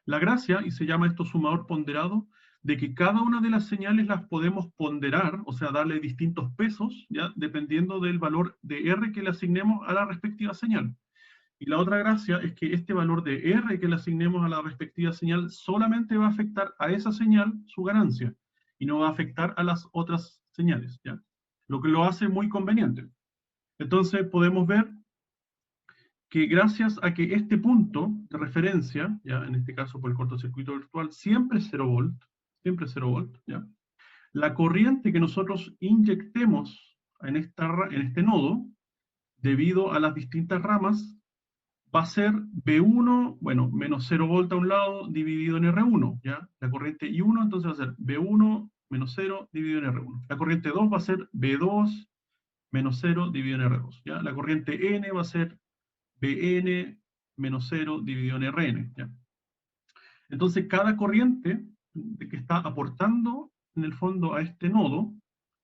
La gracia, y se llama esto sumador ponderado, de que cada una de las señales las podemos ponderar, o sea, darle distintos pesos, ¿ya? Dependiendo del valor de R que le asignemos a la respectiva señal. Y la otra gracia es que este valor de R que le asignemos a la respectiva señal solamente va a afectar a esa señal su ganancia, y no va a afectar a las otras señales, ¿ya? Lo que lo hace muy conveniente. Entonces podemos ver que gracias a que este punto de referencia, ¿ya? En este caso por el cortocircuito virtual, siempre es 0 volt, siempre es 0 volt, ¿ya? La corriente que nosotros inyectemos en este nodo, debido a las distintas ramas, va a ser B1, bueno, menos 0 volt a un lado, dividido en R1, ¿ya? La corriente I1 entonces va a ser B1 menos 0 dividido en R1. La corriente 2 va a ser B2 menos 0 dividido en R2, ¿ya? La corriente N va a ser Bn menos 0 dividido en Rn, ¿ya? Entonces, cada corriente que está aportando, en el fondo, a este nodo,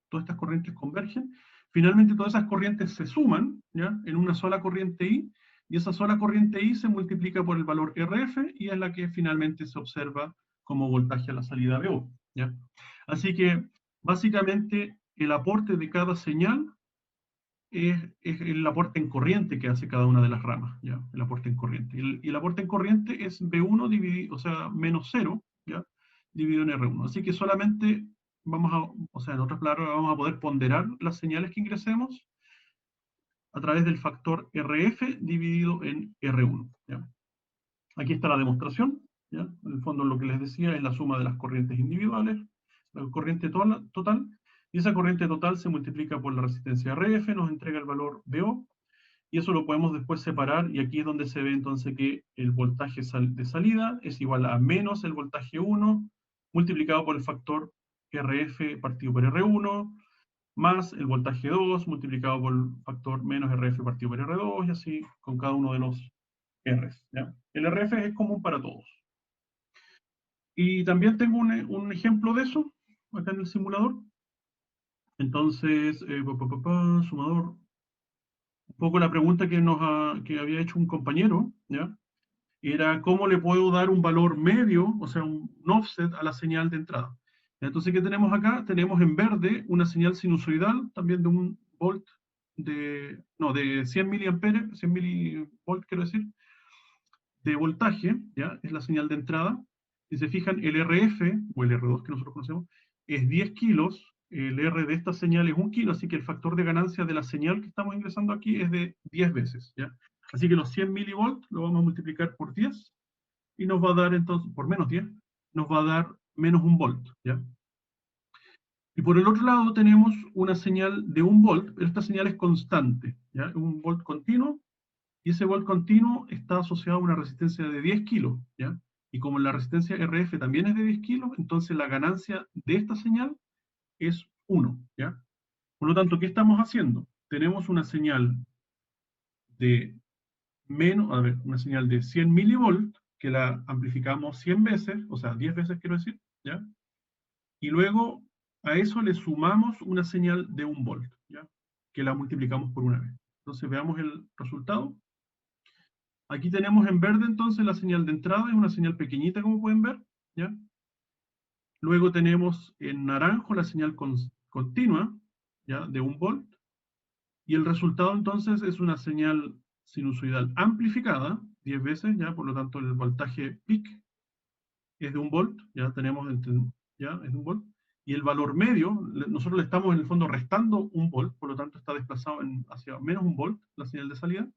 todas estas corrientes convergen, finalmente todas esas corrientes se suman, ¿ya? En una sola corriente I, y esa sola corriente I se multiplica por el valor RF, y es la que finalmente se observa como voltaje a la salida VO, ¿ya? Así que, básicamente, el aporte de cada señal es el aporte en corriente que hace cada una de las ramas, ¿ya? El aporte en corriente. Y el aporte en corriente es B1 dividido, o sea, menos 0, ¿ya? Dividido en R1. Así que solamente vamos a, o sea, en otras palabras, vamos a poder ponderar las señales que ingresemos a través del factor RF dividido en R1, ¿ya? Aquí está la demostración, ¿ya? En el fondo lo que les decía es la suma de las corrientes individuales, la corriente total, y esa corriente total se multiplica por la resistencia RF, nos entrega el valor VO, y eso lo podemos después separar, y aquí es donde se ve entonces que el voltaje de salida es igual a menos el voltaje 1, multiplicado por el factor RF partido por R1, más el voltaje 2, multiplicado por el factor menos RF partido por R2, y así con cada uno de los Rs, ¿ya? El RF es común para todos. Y también tengo un ejemplo de eso, acá en el simulador. Entonces, sumador, un poco la pregunta que había hecho un compañero, ¿ya? Era cómo le puedo dar un valor medio, o sea, un offset a la señal de entrada. Entonces, ¿qué tenemos acá? Tenemos en verde una señal sinusoidal, también de un volt, de 100 miliamperes, 100 milivolt, quiero decir, de voltaje, ¿ya? Es la señal de entrada. Si se fijan, el RF, o el R2 que nosotros conocemos, es 10 kilos, el R de esta señal es 1 kilo, así que el factor de ganancia de la señal que estamos ingresando aquí es de 10 veces, ¿ya? Así que los 100 milivolts lo vamos a multiplicar por 10, y nos va a dar entonces, por menos 10, nos va a dar menos 1 volt, ¿ya? Y por el otro lado tenemos una señal de 1 volt, pero esta señal es constante, ¿ya? Un volt continuo, y ese volt continuo está asociado a una resistencia de 10 kilos, ¿ya? Y como la resistencia RF también es de 10 kilos, entonces la ganancia de esta señal es 1, ¿ya? Por lo tanto, ¿qué estamos haciendo? Tenemos una señal de una señal de 100 milivolt, que la amplificamos 100 veces, o sea, 10 veces quiero decir, ¿ya? Y luego a eso le sumamos una señal de 1 volt, ¿ya? Que la multiplicamos por una vez. Entonces veamos el resultado. Aquí tenemos en verde entonces la señal de entrada, es una señal pequeñita como pueden ver, ¿ya? Luego tenemos en naranjo la señal continua, ¿ya? De 1 volt, y el resultado entonces es una señal sinusoidal amplificada, 10 veces, ¿ya? Por lo tanto el voltaje peak es de 1 volt, ya tenemos, ya es de 1 volt, y el valor medio, nosotros le estamos en el fondo restando un volt, por lo tanto está desplazado hacia menos un volt la señal de salida,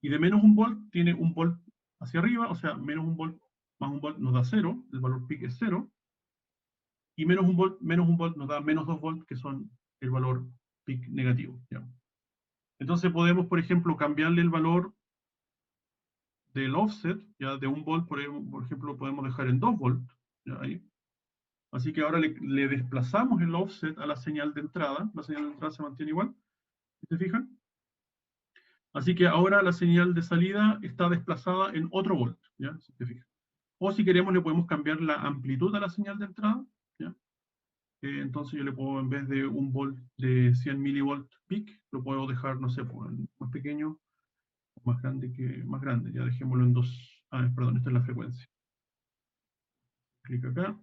y de menos un volt tiene un volt hacia arriba, o sea, menos un volt más un volt nos da 0, el valor peak es 0, y menos un volt nos da menos 2 volts, que son el valor peak negativo. ¿Ya? Entonces podemos, por ejemplo, cambiarle el valor del offset, ya de 1 volt, por ejemplo, podemos dejar en 2 volts. ¿Ya? Ahí. Así que ahora le desplazamos el offset a la señal de entrada. La señal de entrada se mantiene igual. ¿Se fijan? Así que ahora la señal de salida está desplazada en otro volt. ¿Ya? Si se fijan. O si queremos le podemos cambiar la amplitud a la señal de entrada. ¿Ya? Entonces yo le puedo, en vez de 1 volt de 100 milivolt peak, lo puedo dejar, no sé, más pequeño, más grande. Ya dejémoslo en 2. Perdón, esta es la frecuencia. Clic acá.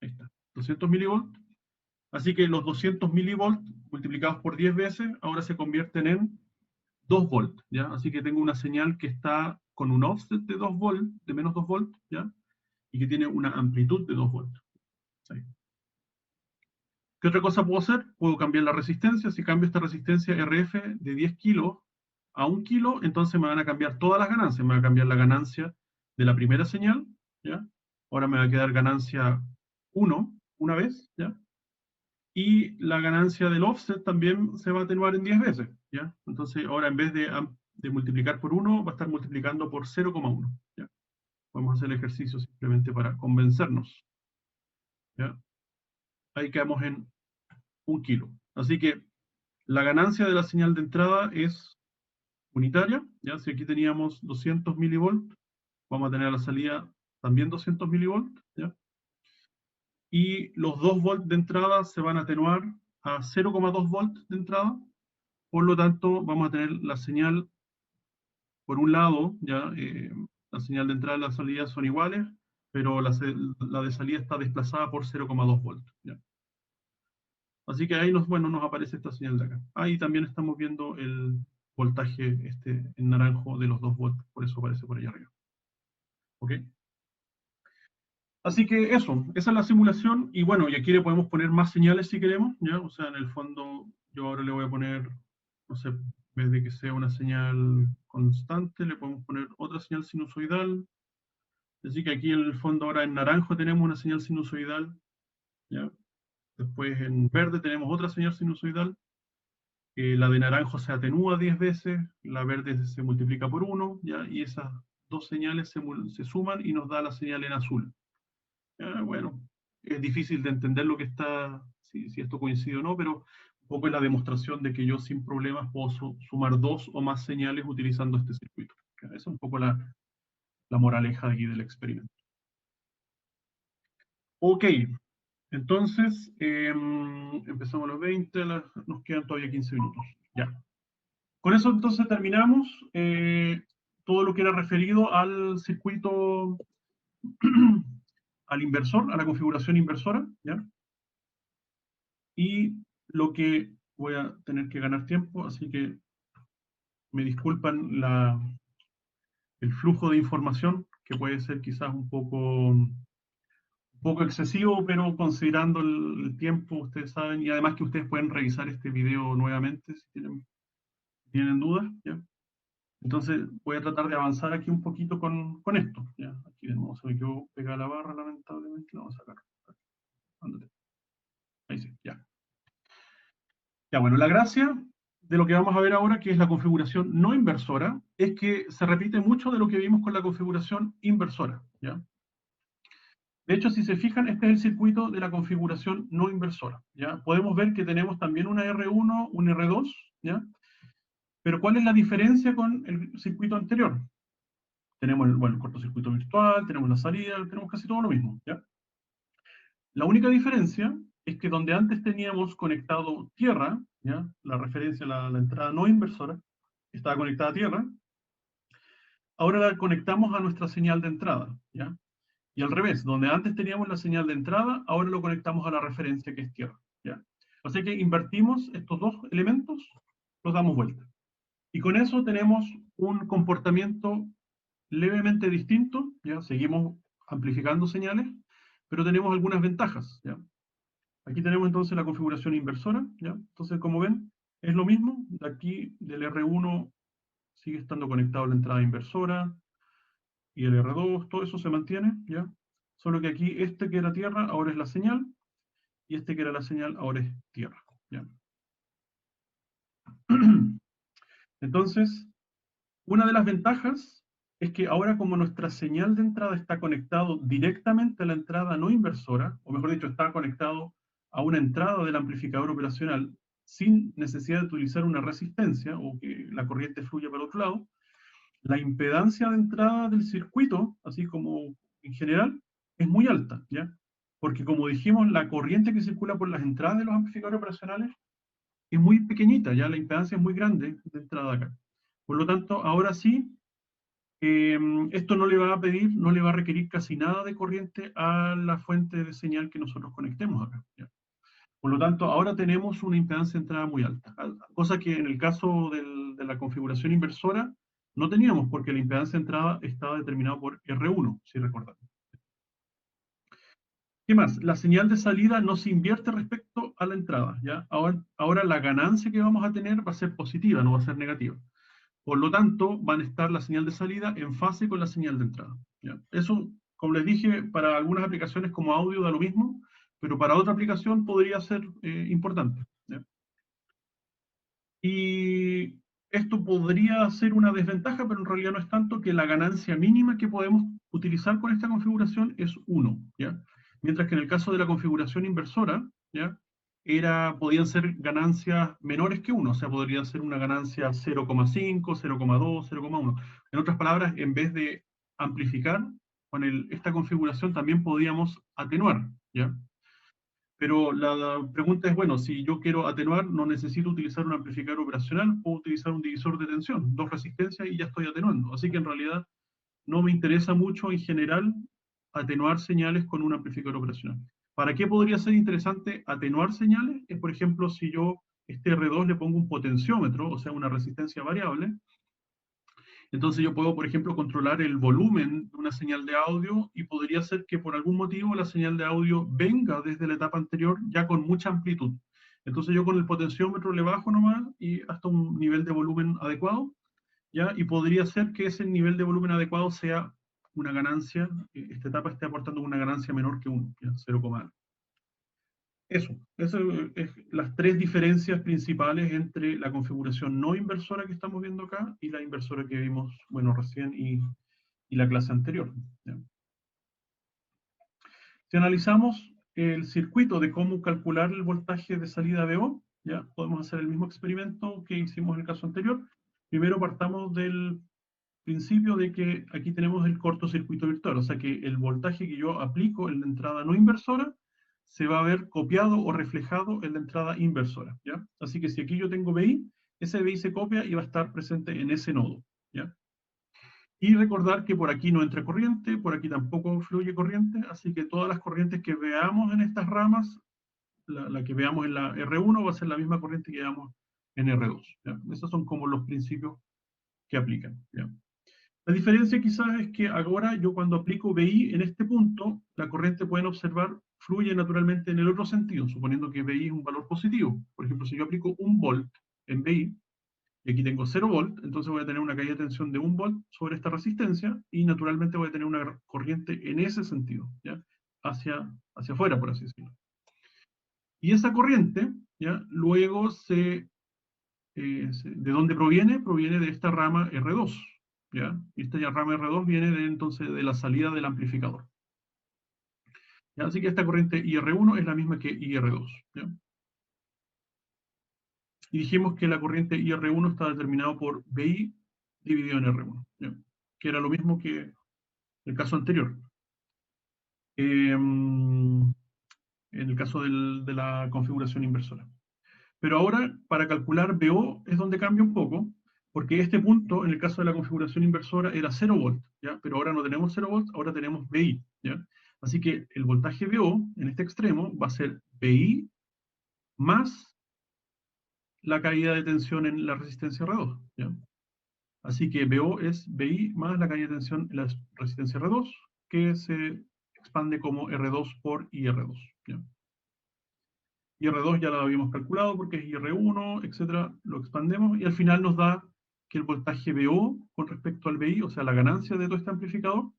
Ahí está. 200 milivolts. Así que los 200 milivolts multiplicados por 10 veces ahora se convierten en 2 volts, ¿ya? Así que tengo una señal que está con un offset de 2 volts, de menos 2 volts, ¿ya? Y que tiene una amplitud de 2 volts. ¿Sí? ¿Qué otra cosa puedo hacer? Puedo cambiar la resistencia. Si cambio esta resistencia RF de 10 kilos a 1 kilo, entonces me van a cambiar todas las ganancias. Me va a cambiar la ganancia de la primera señal, ¿ya? Ahora me va a quedar ganancia 1, una vez, ¿ya? Y la ganancia del offset también se va a atenuar en 10 veces, ¿ya? Entonces ahora en vez de multiplicar por 1, va a estar multiplicando por 0,1, ¿ya? Vamos a hacer el ejercicio simplemente para convencernos, ¿ya? Ahí quedamos en 1 kilo. Así que la ganancia de la señal de entrada es unitaria, ¿ya? Si aquí teníamos 200 milivolts, vamos a tener a la salida también 200 milivolts, ¿ya? Y los 2 volts de entrada se van a atenuar a 0,2 volts de entrada, por lo tanto vamos a tener la señal, por un lado, ¿ya? La señal de entrada y la salida son iguales, pero la de salida está desplazada por 0,2 volts, ¿ya? Así que ahí nos aparece esta señal de acá. Ahí también estamos viendo el voltaje en naranjo de los 2 volts, por eso aparece por ahí arriba. ¿Ok? Así que eso, esa es la simulación, y bueno, y aquí le podemos poner más señales si queremos, ¿ya? O sea, en el fondo, yo ahora le voy a poner, no sé, en vez de que sea una señal constante, le podemos poner otra señal sinusoidal. Así que aquí en el fondo ahora en naranjo tenemos una señal sinusoidal, ¿ya? Después en verde tenemos otra señal sinusoidal. La de naranjo se atenúa 10 veces, la verde se multiplica por 1, ¿ya? Y esas dos señales se suman y nos da la señal en azul. Bueno, es difícil de entender lo que está, si esto coincide o no, pero un poco es la demostración de que yo sin problemas puedo sumar 2 o más señales utilizando este circuito. Esa es un poco la moraleja aquí del experimento. Ok, entonces empezamos a los 20, nos quedan todavía 15 minutos. Ya. Con eso entonces terminamos todo lo que era referido al circuito, al inversor, a la configuración inversora, ¿ya? Y lo que voy a tener que ganar tiempo, así que me disculpan el flujo de información, que puede ser quizás un poco excesivo, pero considerando el tiempo, ustedes saben, y además que ustedes pueden revisar este video nuevamente si tienen dudas, ¿ya? Entonces voy a tratar de avanzar aquí un poquito con esto, ¿ya? Aquí de nuevo se me quedó pegada la barra, lamentablemente, la vamos a sacar. Ándale. Ahí sí, ya. Ya, bueno, la gracia de lo que vamos a ver ahora, que es la configuración no inversora, es que se repite mucho de lo que vimos con la configuración inversora, ¿ya? De hecho, si se fijan, este es el circuito de la configuración no inversora, ¿ya? Podemos ver que tenemos también una R1, un R2, ¿ya? Pero ¿cuál es la diferencia con el circuito anterior? Tenemos el cortocircuito virtual, tenemos la salida, tenemos casi todo lo mismo, ¿ya? La única diferencia es que donde antes teníamos conectado tierra, ¿ya? La referencia, la entrada no inversora, estaba conectada a tierra, ahora la conectamos a nuestra señal de entrada, ¿ya? Y al revés, donde antes teníamos la señal de entrada, ahora lo conectamos a la referencia que es tierra, ¿ya? O sea que invertimos estos dos elementos, los damos vuelta. Y con eso tenemos un comportamiento levemente distinto, ¿ya? Seguimos amplificando señales, pero tenemos algunas ventajas, ¿ya? Aquí tenemos entonces la configuración inversora, ¿ya? Entonces, como ven, es lo mismo. De aquí, del R1, sigue estando conectado la entrada inversora, y el R2, todo eso se mantiene, ¿ya? Solo que aquí, este que era tierra, ahora es la señal, y este que era la señal, ahora es tierra, ¿ya? Entonces, una de las ventajas es que ahora como nuestra señal de entrada está conectado directamente a la entrada no inversora, o mejor dicho, está conectado a una entrada del amplificador operacional sin necesidad de utilizar una resistencia o que la corriente fluya para otro lado, la impedancia de entrada del circuito, así como en general, es muy alta, ¿ya? Porque como dijimos, la corriente que circula por las entradas de los amplificadores operacionales es muy pequeñita, ya la impedancia es muy grande de entrada acá. Por lo tanto, ahora sí, esto no le va a pedir, no le va a requerir casi nada de corriente a la fuente de señal que nosotros conectemos acá, ¿ya? Por lo tanto, ahora tenemos una impedancia de entrada muy alta, cosa que en el caso de la configuración inversora no teníamos, porque la impedancia de entrada estaba determinada por R1, si recuerdan. ¿Qué más? La señal de salida no se invierte respecto a la entrada, ¿ya? Ahora la ganancia que vamos a tener va a ser positiva, no va a ser negativa. Por lo tanto, van a estar la señal de salida en fase con la señal de entrada, ¿ya? Eso, como les dije, para algunas aplicaciones como audio da lo mismo, pero para otra aplicación podría ser importante, ¿ya? Y esto podría ser una desventaja, pero en realidad no es tanto, que la ganancia mínima que podemos utilizar con esta configuración es 1, ¿ya? Mientras que en el caso de la configuración inversora, ¿ya? Podían ser ganancias menores que 1, o sea, podría ser una ganancia 0,5, 0,2, 0,1. En otras palabras, en vez de amplificar, con esta configuración también podíamos atenuar, ¿ya? Pero la pregunta es, bueno, si yo quiero atenuar, no necesito utilizar un amplificador operacional, puedo utilizar un divisor de tensión, dos resistencias y ya estoy atenuando. Así que en realidad no me interesa mucho en general atenuar señales con un amplificador operacional. ¿Para qué podría ser interesante atenuar señales? Es, por ejemplo, si yo este R2 le pongo un potenciómetro, o sea, una resistencia variable, entonces yo puedo, por ejemplo, controlar el volumen de una señal de audio y podría ser que por algún motivo la señal de audio venga desde la etapa anterior ya con mucha amplitud. Entonces yo con el potenciómetro le bajo nomás y hasta un nivel de volumen adecuado, ¿ya? Y podría ser que ese nivel de volumen adecuado sea una ganancia, esta etapa esté aportando una ganancia menor que 1, 0,1. Eso es las tres diferencias principales entre la configuración no inversora que estamos viendo acá y la inversora que vimos, bueno, recién y la clase anterior, ¿ya? Si analizamos el circuito de cómo calcular el voltaje de salida VO, ya podemos hacer el mismo experimento que hicimos en el caso anterior. Primero partamos del principio de que aquí tenemos el cortocircuito virtual, o sea que el voltaje que yo aplico en la entrada no inversora se va a ver copiado o reflejado en la entrada inversora, ¿ya? Así que si aquí yo tengo VI, ese VI se copia y va a estar presente en ese nodo, ¿ya? Y recordar que por aquí no entra corriente, por aquí tampoco fluye corriente, así que todas las corrientes que veamos en estas ramas, la que veamos en la R1 va a ser la misma corriente que veamos en R2, ¿ya? Esos son como los principios que aplican, ¿ya? La diferencia quizás es que ahora yo cuando aplico VI en este punto, la corriente, pueden observar, fluye naturalmente en el otro sentido, suponiendo que VI es un valor positivo. Por ejemplo, si yo aplico 1 volt en VI, y aquí tengo 0 volt, entonces voy a tener una caída de tensión de 1 volt sobre esta resistencia, y naturalmente voy a tener una corriente en ese sentido, ¿ya? Hacia afuera, por así decirlo. Y esa corriente, ¿ya? Luego ¿de dónde proviene? Proviene de esta rama R2, ¿ya? Y esta rama R2 viene entonces de la salida del amplificador, ¿ya? Así que esta corriente IR1 es la misma que IR2, ¿ya? Y dijimos que la corriente IR1 está determinada por VI dividido en R1, ¿ya? Que era lo mismo que el caso anterior. En el caso de la configuración inversora. Pero ahora, para calcular VO, es donde cambia un poco, porque este punto, en el caso de la configuración inversora, era 0 volt, ¿ya? Pero ahora no tenemos 0 volt, ahora tenemos VI, ¿ya? Así que el voltaje VO, en este extremo, va a ser VI más la caída de tensión en la resistencia R2, ¿ya? Así que VO es VI más la caída de tensión en la resistencia R2, que se expande como R2 por IR2. ¿Ya? IR2 ya lo habíamos calculado porque es IR1, etcétera, lo expandemos y al final nos da que el voltaje VO con respecto al VI, o sea, la ganancia de todo este amplificador,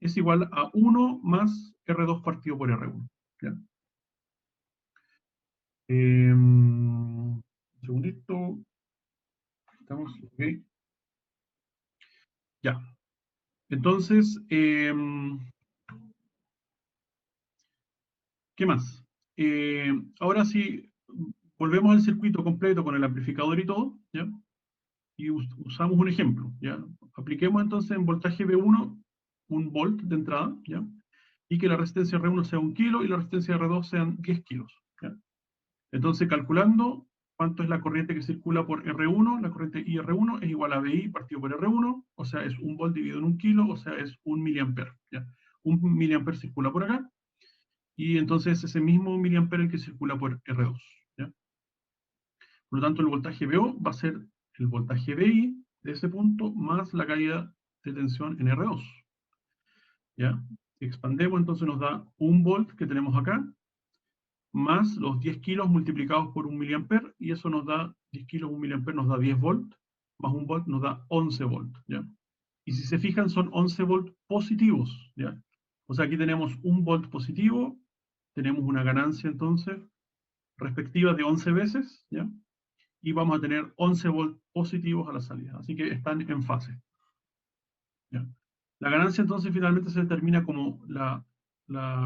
es igual a 1 más R2 partido por R1. ¿Ya? Un segundito. Estamos, ok. Ya. Entonces, ¿qué más? Ahora sí, volvemos al circuito completo con el amplificador y todo, ¿ya? Y usamos un ejemplo, ¿ya? Apliquemos entonces en voltaje V1 un volt de entrada, ¿ya? Y que la resistencia R1 sea 1 kilo y la resistencia R2 sean 10 kilos, ¿ya? Entonces, calculando cuánto es la corriente que circula por R1, la corriente IR1 es igual a VI partido por R1, o sea, es 1 volt dividido en 1 kilo, o sea, es 1 miliamper, ¿ya? 1 miliamper circula por acá, y entonces ese mismo miliamper el que circula por R2, ¿ya? Por lo tanto, el voltaje VO va a ser el voltaje VI de ese punto más la caída de tensión en R2, ¿ya? Si expandemos, entonces nos da 1 volt que tenemos acá, más los 10 kilos multiplicados por 1 miliamper, y eso nos da 10 kilos, 1 miliamper nos da 10 volt, más 1 volt nos da 11 volt, ¿ya? Y si se fijan, son 11 volt positivos, ¿ya? O sea, aquí tenemos 1 volt positivo, tenemos una ganancia entonces respectiva de 11 veces, ¿ya? Y vamos a tener 11 volt positivos a la salida, así que están en fase, ¿ya? La ganancia entonces finalmente se determina como la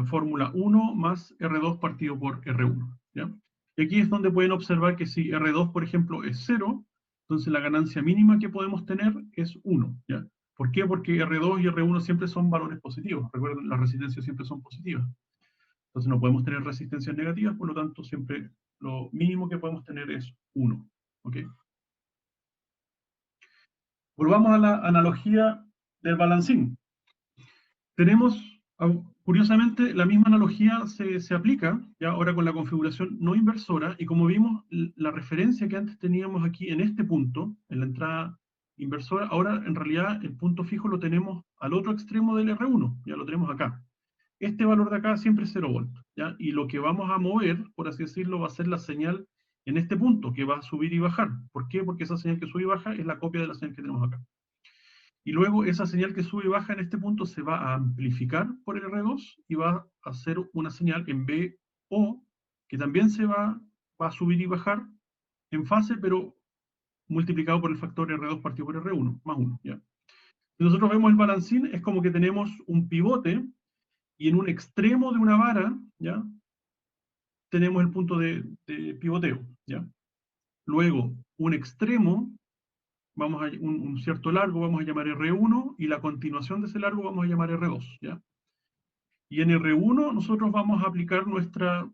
fórmula 1 más R2 partido por R1, ¿ya? Y aquí es donde pueden observar que si R2, por ejemplo, es 0, entonces la ganancia mínima que podemos tener es 1, ¿ya? ¿Por qué? Porque R2 y R1 siempre son valores positivos. Recuerden, las resistencias siempre son positivas. Entonces no podemos tener resistencias negativas, por lo tanto siempre lo mínimo que podemos tener es 1, ¿ok? Volvamos a la analogía del balancín. Tenemos, curiosamente, la misma analogía se aplica, ya ahora con la configuración no inversora, y como vimos, la referencia que antes teníamos aquí en este punto, en la entrada inversora, ahora en realidad el punto fijo lo tenemos al otro extremo del R1, ya lo tenemos acá. Este valor de acá siempre es 0 volt, ¿ya? Y lo que vamos a mover, por así decirlo, va a ser la señal en este punto, que va a subir y bajar. ¿Por qué? Porque esa señal que sube y baja es la copia de la señal que tenemos acá. Y luego esa señal que sube y baja en este punto se va a amplificar por el R2 y va a hacer una señal en BO que también va a subir y bajar en fase, pero multiplicado por el factor R2 partido por R1, más 1. ¿Ya? Si nosotros vemos el balancín, es como que tenemos un pivote y en un extremo de una vara, ¿ya? Tenemos el punto de pivoteo. ¿Ya? Luego, un extremo un cierto largo vamos a llamar R1 y la continuación de ese largo vamos a llamar R2, ¿ya? Y en R1 nosotros vamos a aplicar nuestro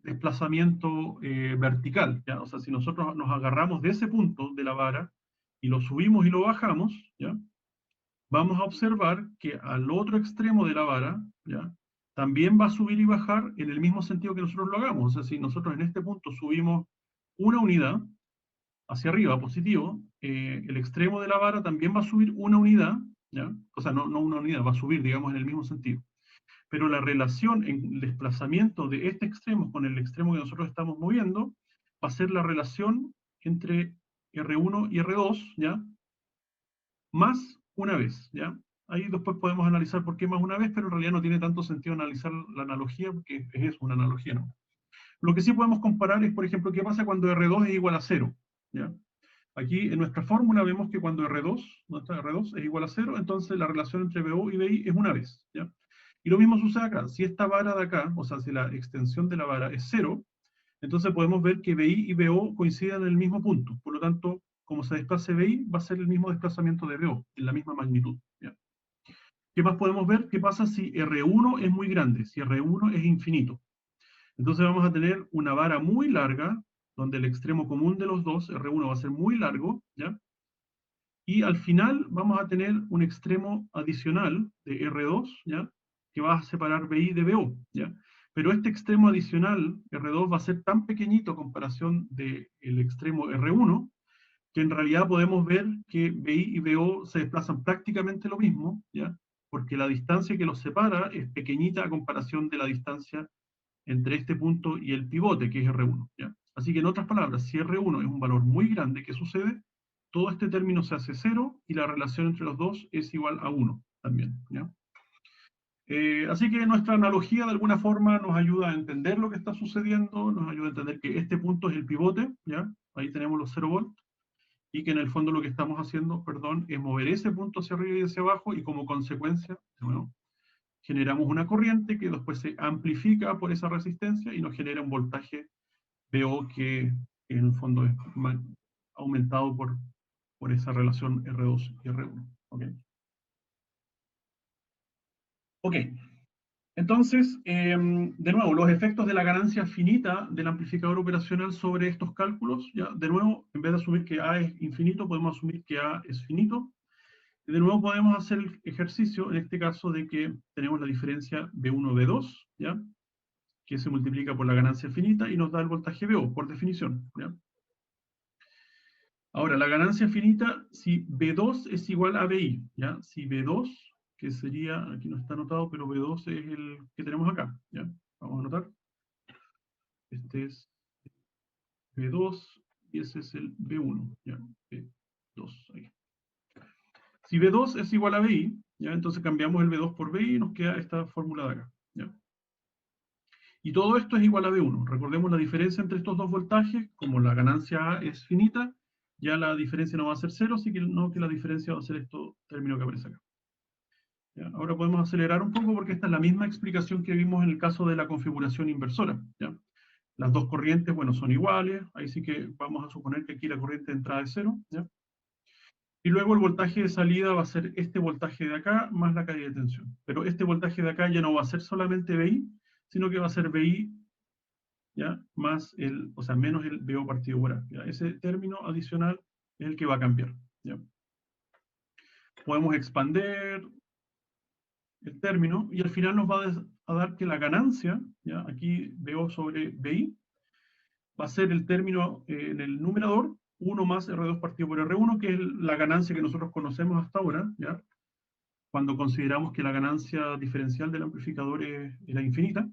desplazamiento vertical, ¿ya? O sea, si nosotros nos agarramos de ese punto de la vara y lo subimos y lo bajamos, ¿ya? Vamos a observar que al otro extremo de la vara, ¿ya? También va a subir y bajar en el mismo sentido que nosotros lo hagamos. O sea, si nosotros en este punto subimos una unidad, hacia arriba, positivo, el extremo de la vara también va a subir una unidad, ¿ya? O sea, no una unidad, va a subir, digamos, en el mismo sentido. Pero la relación en el desplazamiento de este extremo con el extremo que nosotros estamos moviendo va a ser la relación entre R1 y R2, ¿ya? Más una vez, ¿ya? Ahí después podemos analizar por qué más una vez, pero en realidad no tiene tanto sentido analizar la analogía, porque es una analogía, ¿no? Lo que sí podemos comparar es, por ejemplo, qué pasa cuando R2 es igual a 0, ¿ya? Aquí en nuestra fórmula vemos que cuando R2, nuestra R2 es igual a 0, entonces la relación entre BO y BI es una vez, ¿ya? Y lo mismo sucede acá. Si esta vara de acá, o sea, si la extensión de la vara es 0, entonces podemos ver que BI y BO coinciden en el mismo punto. Por lo tanto, como se desplace BI, va a ser el mismo desplazamiento de BO, en la misma magnitud, ¿ya? ¿Qué más podemos ver? ¿Qué pasa si R1 es muy grande? Si R1 es infinito. Entonces vamos a tener una vara muy larga, donde el extremo común de los dos, R1, va a ser muy largo, ¿ya? Y al final vamos a tener un extremo adicional de R2, ¿ya? Que va a separar BI de BO, ¿ya? Pero este extremo adicional, R2, va a ser tan pequeñito a comparación del extremo R1, que en realidad podemos ver que BI y BO se desplazan prácticamente lo mismo, ¿ya? porque la distancia que los separa es pequeñita a comparación de la distancia entre este punto y el pivote, que es R1, ¿ya? Así que en otras palabras, si R1 es un valor muy grande, ¿qué sucede? Todo este término se hace 0 y la relación entre los dos es igual a 1 también, ¿ya? Así que nuestra analogía de alguna forma nos ayuda a entender lo que está sucediendo, nos ayuda a entender que este punto es el pivote, ¿ya? Ahí tenemos los 0 volts, y que en el fondo lo que estamos haciendo, perdón, es mover ese punto hacia arriba y hacia abajo, y como consecuencia, de nuevo, generamos una corriente que después se amplifica por esa resistencia y nos genera un voltaje VO que en el fondo es aumentado por esa relación R2 y R1. ¿Ok? Ok. Entonces, de nuevo, los efectos de la ganancia finita del amplificador operacional sobre estos cálculos, ya, de nuevo, en vez de asumir que A es infinito, podemos asumir que A es finito. Y de nuevo podemos hacer el ejercicio, en este caso, de que tenemos la diferencia B1, B2, ¿ya? Que se multiplica por la ganancia finita y nos da el voltaje VO, por definición, ¿ya? Ahora, la ganancia finita, si B2 es igual a BI, ¿ya? Si B2, que sería, aquí no está anotado, pero B2 es el que tenemos acá, ¿ya? Vamos a anotar. Este es B2 y ese es el B1, ¿ya? B2, ahí. Si B2 es igual a BI, ¿ya? Entonces cambiamos el B2 por BI y nos queda esta fórmula de acá, ¿ya? Y todo esto es igual a B1. Recordemos la diferencia entre estos dos voltajes, como la ganancia A es finita, ya la diferencia no va a ser 0, así que no que la diferencia va a ser esto término que aparece acá. ¿Ya? Ahora podemos acelerar un poco porque esta es la misma explicación que vimos en el caso de la configuración inversora, ¿ya? Las dos corrientes, bueno, son iguales, ahí sí que vamos a suponer que aquí la corriente de entrada es 0, ¿ya? Y luego el voltaje de salida va a ser este voltaje de acá más la caída de tensión. Pero este voltaje de acá ya no va a ser solamente BI, sino que va a ser BI, ¿ya? Más el, o sea, menos el BO partido por A, ¿ya? Ese término adicional es el que va a cambiar, ¿ya? Podemos expander el término y al final nos va a dar que la ganancia, ¿ya? Aquí BO sobre BI, va a ser el término en el numerador, 1 más R2 partido por R1, que es la ganancia que nosotros conocemos hasta ahora, ¿ya? Cuando consideramos que la ganancia diferencial del amplificador es la infinita,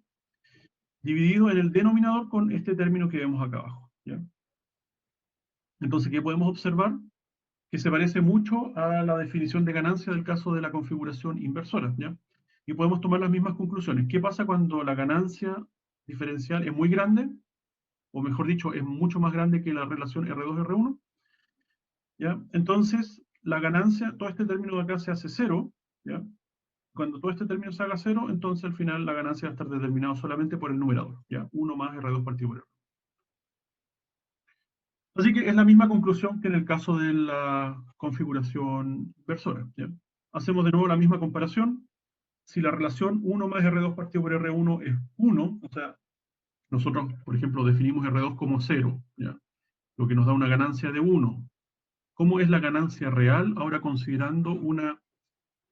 dividido en el denominador con este término que vemos acá abajo, ¿ya? Entonces, ¿qué podemos observar? Que se parece mucho a la definición de ganancia del caso de la configuración inversora, ¿ya? Y podemos tomar las mismas conclusiones. ¿Qué pasa cuando la ganancia diferencial es muy grande? O mejor dicho, es mucho más grande que la relación R2-R1, ¿ya? Entonces, la ganancia, todo este término de acá se hace cero, ¿ya? Cuando todo este término se haga cero, entonces al final la ganancia va a estar determinada solamente por el numerador, ¿ya? 1 más R2 partido por R. Así que es la misma conclusión que en el caso de la configuración inversora, ¿ya? Hacemos de nuevo la misma comparación. Si la relación 1 más R2 partido por R1 es 1, o sea, nosotros, por ejemplo, definimos R2 como 0, ¿ya? Lo que nos da una ganancia de 1. ¿Cómo es la ganancia real ahora considerando una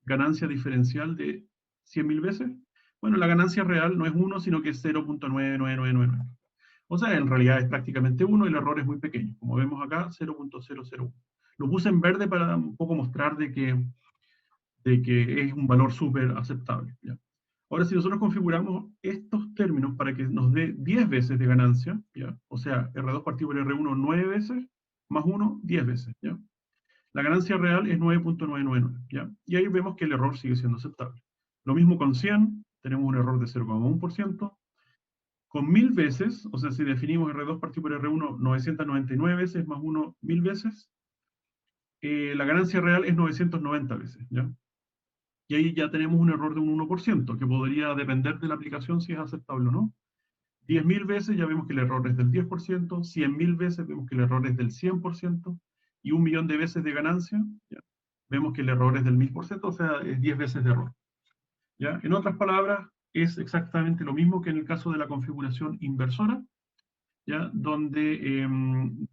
ganancia diferencial de 100.000 veces? Bueno, la ganancia real no es 1, sino que es 0.99999. O sea, en realidad es prácticamente 1 y el error es muy pequeño. Como vemos acá, 0.001. Lo puse en verde para un poco mostrar de que es un valor súper aceptable, ¿ya? Ahora, si nosotros configuramos estos términos para que nos dé 10 veces de ganancia, ¿ya? O sea, R2 partido por R1 9 veces, más 1, 10 veces, ¿ya? La ganancia real es 9.999, ¿ya? Y ahí vemos que el error sigue siendo aceptable. Lo mismo con 100, tenemos un error de 0,1%. Con 1000 veces, o sea, si definimos R2 partido por R1 999 veces, más 1, 1000 veces, la ganancia real es 990 veces, ¿ya? Y ahí ya tenemos un error de un 1%, que podría depender de la aplicación si es aceptable o no. 10.000 veces ya vemos que el error es del 10%, 100.000 veces vemos que el error es del 100%, y 1.000.000 de veces de ganancia, ¿ya? Vemos que el error es del 1000%, o sea, es 10 veces de error, ¿ya? En otras palabras, es exactamente lo mismo que en el caso de la configuración inversora, ¿ya? Donde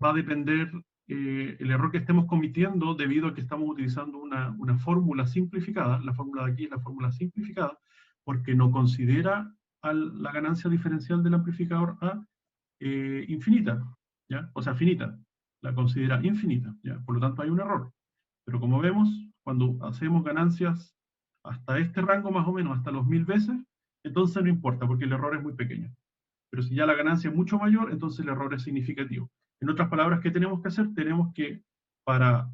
va a depender el error que estemos cometiendo debido a que estamos utilizando una fórmula simplificada. La fórmula de aquí es la fórmula simplificada, porque no considera la ganancia diferencial del amplificador a infinita, ¿ya? O sea, finita, la considera infinita, ¿ya? Por lo tanto hay un error. Pero como vemos, cuando hacemos ganancias hasta este rango más o menos, hasta los 1000 veces, entonces no importa, porque el error es muy pequeño. Pero si ya la ganancia es mucho mayor, entonces el error es significativo. En otras palabras, ¿qué tenemos que hacer? Tenemos que, para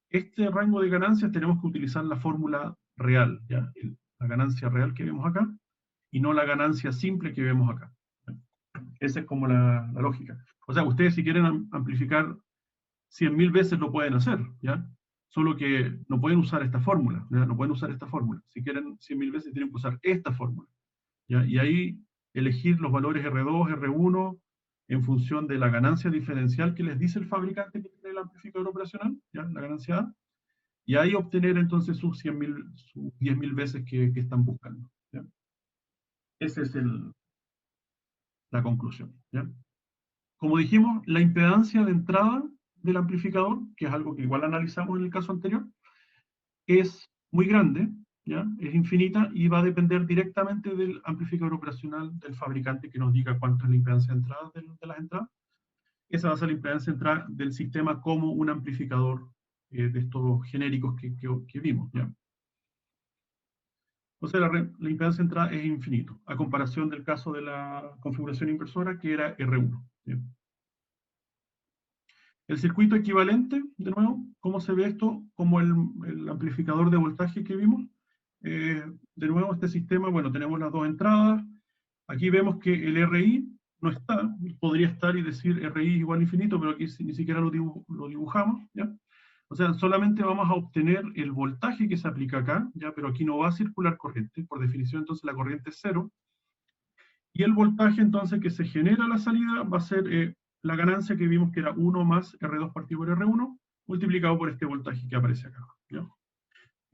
este rango de ganancias, tenemos que utilizar la fórmula real, ¿ya? La ganancia real que vemos acá, y no la ganancia simple que vemos acá. Esa es como la lógica. O sea, ustedes si quieren amplificar 100.000 veces lo pueden hacer, ¿ya? Solo que no pueden usar esta fórmula, ¿ya? No pueden usar esta fórmula. Si quieren 100.000 veces tienen que usar esta fórmula, ¿ya? Y ahí elegir los valores R2, R1, en función de la ganancia diferencial que les dice el fabricante que tiene el amplificador operacional, ¿ya? La ganancia A, y ahí obtener entonces sus 100.000, sus 10.000 veces que están buscando, ¿ya? Esa es la conclusión, ¿ya? Como dijimos, la impedancia de entrada del amplificador, que es algo que igual analizamos en el caso anterior, es muy grande, ¿ya? Es infinita y va a depender directamente del amplificador operacional del fabricante que nos diga cuánto es la impedancia de entrada de las entradas. Esa va a ser la impedancia de entrada del sistema como un amplificador de estos genéricos que vimos, ¿ya? O sea, la impedancia de entrada es infinito, a comparación del caso de la configuración inversora, que era R1, ¿ya? El circuito equivalente, de nuevo, ¿cómo se ve esto? Como el amplificador de voltaje que vimos. De nuevo, este sistema, bueno, tenemos las dos entradas. Aquí vemos que el RI no está, podría estar y decir RI igual a infinito, pero aquí ni siquiera lo dibujamos, ¿ya? O sea, solamente vamos a obtener el voltaje que se aplica acá, ¿ya? Pero aquí no va a circular corriente, por definición entonces la corriente es cero. Y el voltaje entonces que se genera a la salida va a ser la ganancia que vimos que era 1 más R2 partido por R1, multiplicado por este voltaje que aparece acá, ¿ya?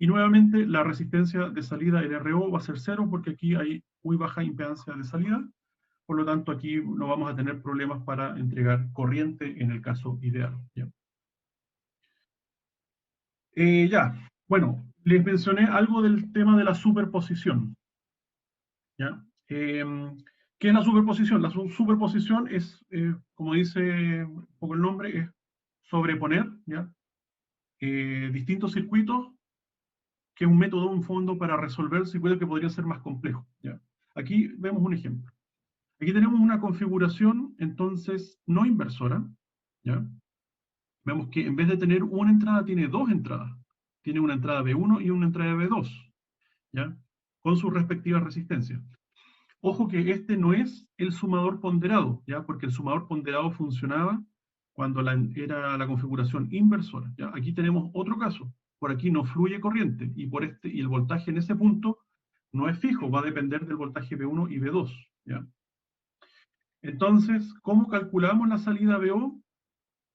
Y nuevamente la resistencia de salida, el RO, va a ser cero porque aquí hay muy baja impedancia de salida, por lo tanto aquí no vamos a tener problemas para entregar corriente en el caso ideal, ¿ya? Ya, bueno, les mencioné algo del tema de la superposición, ¿ya? ¿Qué es la superposición? La superposición es, como dice un poco el nombre, es sobreponer, ¿ya? Distintos circuitos, que es un método, un fondo para resolver circuitos que podrían ser más complejos, ¿ya? Aquí vemos un ejemplo. Aquí tenemos una configuración, entonces, no inversora, ¿ya? Vemos que en vez de tener una entrada, tiene dos entradas. Tiene una entrada B1 y una entrada B2, ¿ya? Con sus respectivas resistencias. Ojo que este no es el sumador ponderado, ¿ya? Porque el sumador ponderado funcionaba cuando era la configuración inversora, ¿ya? Aquí tenemos otro caso. Por aquí no fluye corriente y el voltaje en ese punto no es fijo, va a depender del voltaje B1 y B2, ¿ya? Entonces, ¿cómo calculamos la salida BO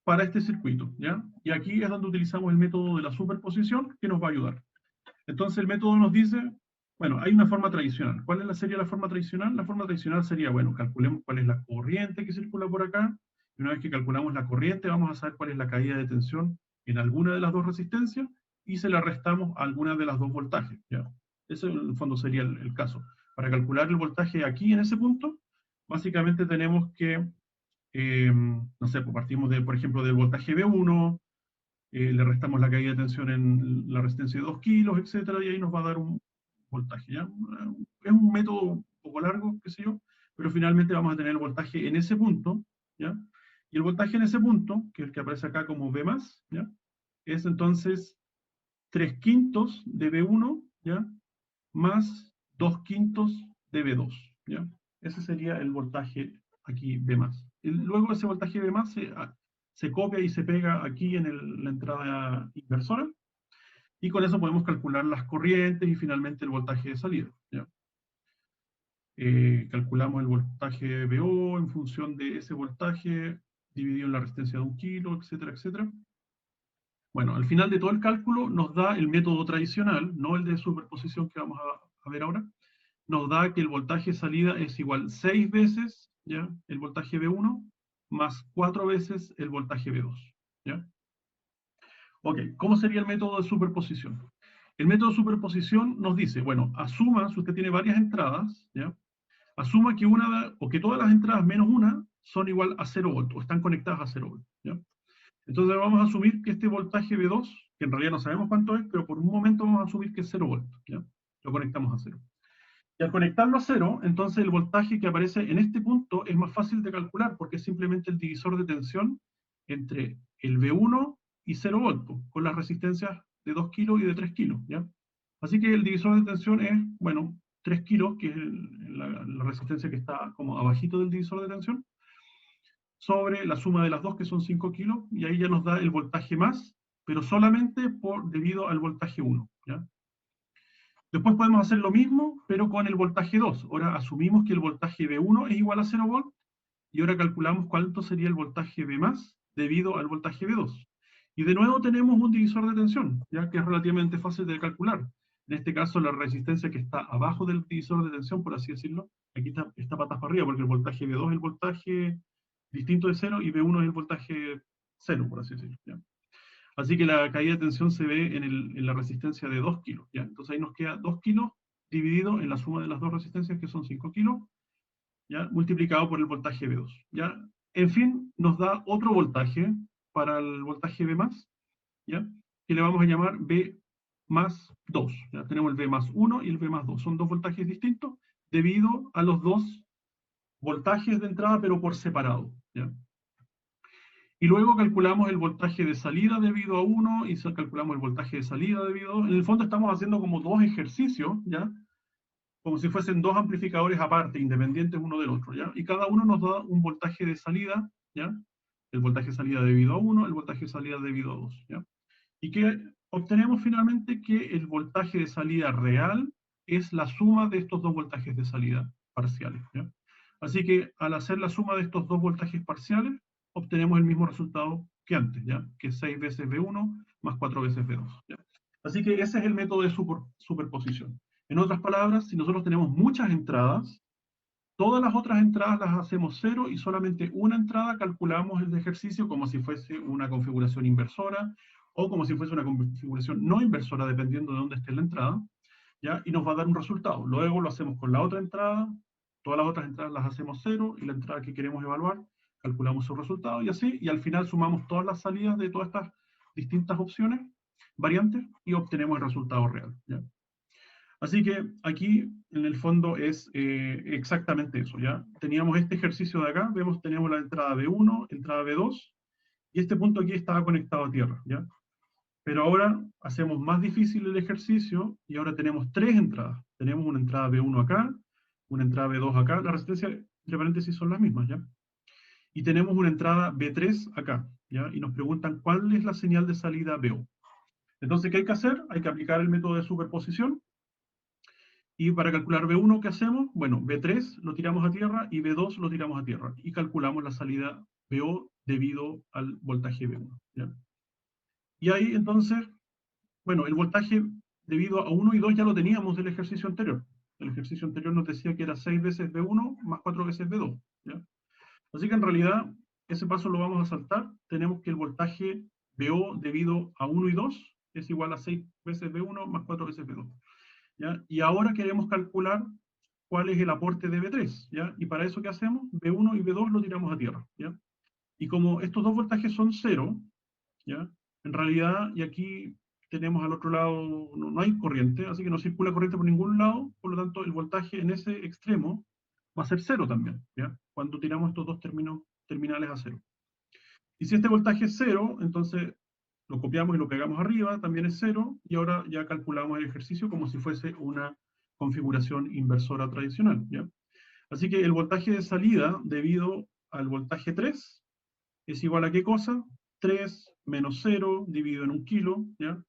para este circuito, ¿ya? Y aquí es donde utilizamos el método de la superposición que nos va a ayudar. Entonces el método nos dice, bueno, hay una forma tradicional. ¿Cuál sería la forma tradicional? La forma tradicional sería, bueno, calculemos cuál es la corriente que circula por acá, y una vez que calculamos la corriente, vamos a saber cuál es la caída de tensión en alguna de las dos resistencias, y se la restamos a alguna de las dos voltajes, ¿ya? Ese en el fondo sería el caso. Para calcular el voltaje aquí en ese punto, básicamente tenemos que, no sé, pues partimos de, por ejemplo, del voltaje B1, le restamos la caída de tensión en la resistencia de 2 kilos, etcétera, y ahí nos va a dar un voltaje, ¿ya? Es un método un poco largo, qué sé yo, pero finalmente vamos a tener el voltaje en ese punto, ¿ya? Y el voltaje en ese punto, que es el que aparece acá como V+, ¿ya? Es entonces 3 quintos de V1, ¿ya? Más 2 quintos de V2, ¿ya? Ese sería el voltaje aquí V+. Y luego ese voltaje V+, se copia y se pega aquí en la entrada inversora, y con eso podemos calcular las corrientes y finalmente el voltaje de salida, ¿ya? Calculamos el voltaje VO en función de ese voltaje dividido en la resistencia de 1 kilo, etcétera, etcétera. Bueno, al final de todo el cálculo nos da el método tradicional, no el de superposición que vamos a ver ahora. Nos da que el voltaje de salida es igual 6 veces, ¿ya? El voltaje V1 más 4 veces el voltaje V2, ¿ya? Ok, ¿cómo sería el método de superposición? El método de superposición nos dice, bueno, asuma, si usted tiene varias entradas, ¿ya? Asuma que o que todas las entradas menos una son igual a 0 volts, o están conectadas a 0 volts, ¿ya? Entonces vamos a asumir que este voltaje V2, que en realidad no sabemos cuánto es, pero por un momento vamos a asumir que es 0 volts, ¿ya? Lo conectamos a 0. Y al conectarlo a 0, entonces el voltaje que aparece en este punto es más fácil de calcular, porque es simplemente el divisor de tensión entre el V1 y 0 volts, con las resistencias de 2 kilos y de 3 kilos, ¿ya? Así que el divisor de tensión es, bueno, 3 kilos, que es la resistencia que está como abajito del divisor de tensión, sobre la suma de las dos, que son 5 kilos, y ahí ya nos da el voltaje más, pero solamente debido al voltaje 1, ¿ya? Después podemos hacer lo mismo, pero con el voltaje 2. Ahora asumimos que el voltaje V1 es igual a 0 volt, y ahora calculamos cuánto sería el voltaje V más debido al voltaje V2. Y de nuevo tenemos un divisor de tensión, ya que es relativamente fácil de calcular. En este caso, la resistencia que está abajo del divisor de tensión, por así decirlo, aquí está patas para arriba, porque el voltaje V2 es el voltaje distinto de 0 y V1 es el voltaje 0, por así decirlo, ¿ya? Así que la caída de tensión se ve en la resistencia de 2 kilos, ¿ya? Entonces ahí nos queda 2 kilos dividido en la suma de las dos resistencias, que son 5 kilos, ¿ya? Multiplicado por el voltaje V2, ¿ya? En fin, nos da otro voltaje para el voltaje V+, ¿ya? Que le vamos a llamar V más 2. ¿Ya? Tenemos el V más 1 y el V más 2. Son dos voltajes distintos debido a los dos voltajes de entrada, pero por separado, ¿ya? Y luego calculamos el voltaje de salida debido a 1 y calculamos el voltaje de salida debido a 2. En el fondo estamos haciendo como dos ejercicios, ¿ya? Como si fuesen dos amplificadores aparte, independientes uno del otro, ¿ya? Y cada uno nos da un voltaje de salida, ¿ya? El voltaje de salida debido a 1, el voltaje de salida debido a 2, ¿ya? Y que obtenemos finalmente que el voltaje de salida real es la suma de estos dos voltajes de salida parciales, ¿ya? Así que al hacer la suma de estos dos voltajes parciales, obtenemos el mismo resultado que antes, ¿ya? Que es 6 veces V1 más 4 veces V2, ¿ya? Así que ese es el método de superposición. En otras palabras, si nosotros tenemos muchas entradas, todas las otras entradas las hacemos 0 y solamente una entrada calculamos el ejercicio como si fuese una configuración inversora o como si fuese una configuración no inversora, dependiendo de dónde esté la entrada, ¿ya? Y nos va a dar un resultado. Luego lo hacemos con la otra entrada, todas las otras entradas las hacemos 0 y la entrada que queremos evaluar, calculamos su resultado y así, y al final sumamos todas las salidas de todas estas distintas opciones, variantes, y obtenemos el resultado real, ¿ya? Así que aquí, en el fondo, es exactamente eso, ¿ya? Teníamos este ejercicio de acá, teníamos la entrada B1, entrada B2, y este punto aquí estaba conectado a tierra, ¿ya? Pero ahora hacemos más difícil el ejercicio, y ahora tenemos tres entradas. Tenemos una entrada B1 acá, una entrada B2 acá, la resistencia, entre paréntesis, son las mismas, ¿ya? Y tenemos una entrada B3 acá, ¿ya? Y nos preguntan cuál es la señal de salida BO. Entonces, ¿qué hay que hacer? Hay que aplicar el método de superposición. Y para calcular B1, ¿qué hacemos? Bueno, B3 lo tiramos a tierra y B2 lo tiramos a tierra. Y calculamos la salida BO debido al voltaje B1, ¿ya? Y ahí entonces, bueno, el voltaje debido a 1 y 2 ya lo teníamos del ejercicio anterior. El ejercicio anterior nos decía que era 6 veces B1 más 4 veces B2, ¿ya? Así que en realidad ese paso lo vamos a saltar. Tenemos que el voltaje BO debido a 1 y 2 es igual a 6 veces B1 más 4 veces B2. ¿Ya? Y ahora queremos calcular cuál es el aporte de B3, ¿ya? Y para eso, ¿qué hacemos? B1 y B2 lo tiramos a tierra, ¿ya? Y como estos dos voltajes son 0, ¿ya? En realidad, y aquí tenemos al otro lado, no hay corriente, así que no circula corriente por ningún lado, por lo tanto, el voltaje en ese extremo va a ser 0 también, ¿ya? Cuando tiramos estos dos terminales a 0. Y si este voltaje es 0, entonces lo copiamos y lo pegamos arriba, también es 0, y ahora ya calculamos el ejercicio como si fuese una configuración inversora tradicional, ¿ya? Así que el voltaje de salida debido al voltaje 3 es igual a ¿qué cosa? 3 menos 0 dividido en 1 kilo, ¿ya?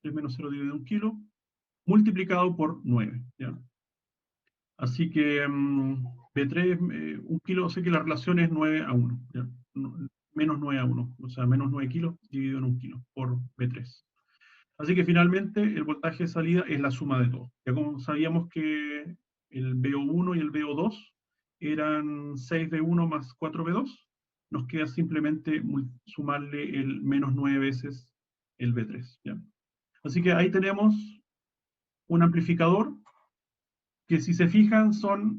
3 menos 0 dividido en 1 kilo, multiplicado por 9, ¿ya? Así que B3, 1 kilo, sé que la relación es 9 a 1, ¿ya? Menos 9 a 1, o sea, menos 9 kilos dividido en 1 kilo por B3. Así que finalmente el voltaje de salida es la suma de todo. Ya como sabíamos que el BO1 y el BO2 eran 6B1 más 4B2, nos queda simplemente sumarle el menos 9 veces el B3, ¿ya? Así que ahí tenemos un amplificador que, si se fijan,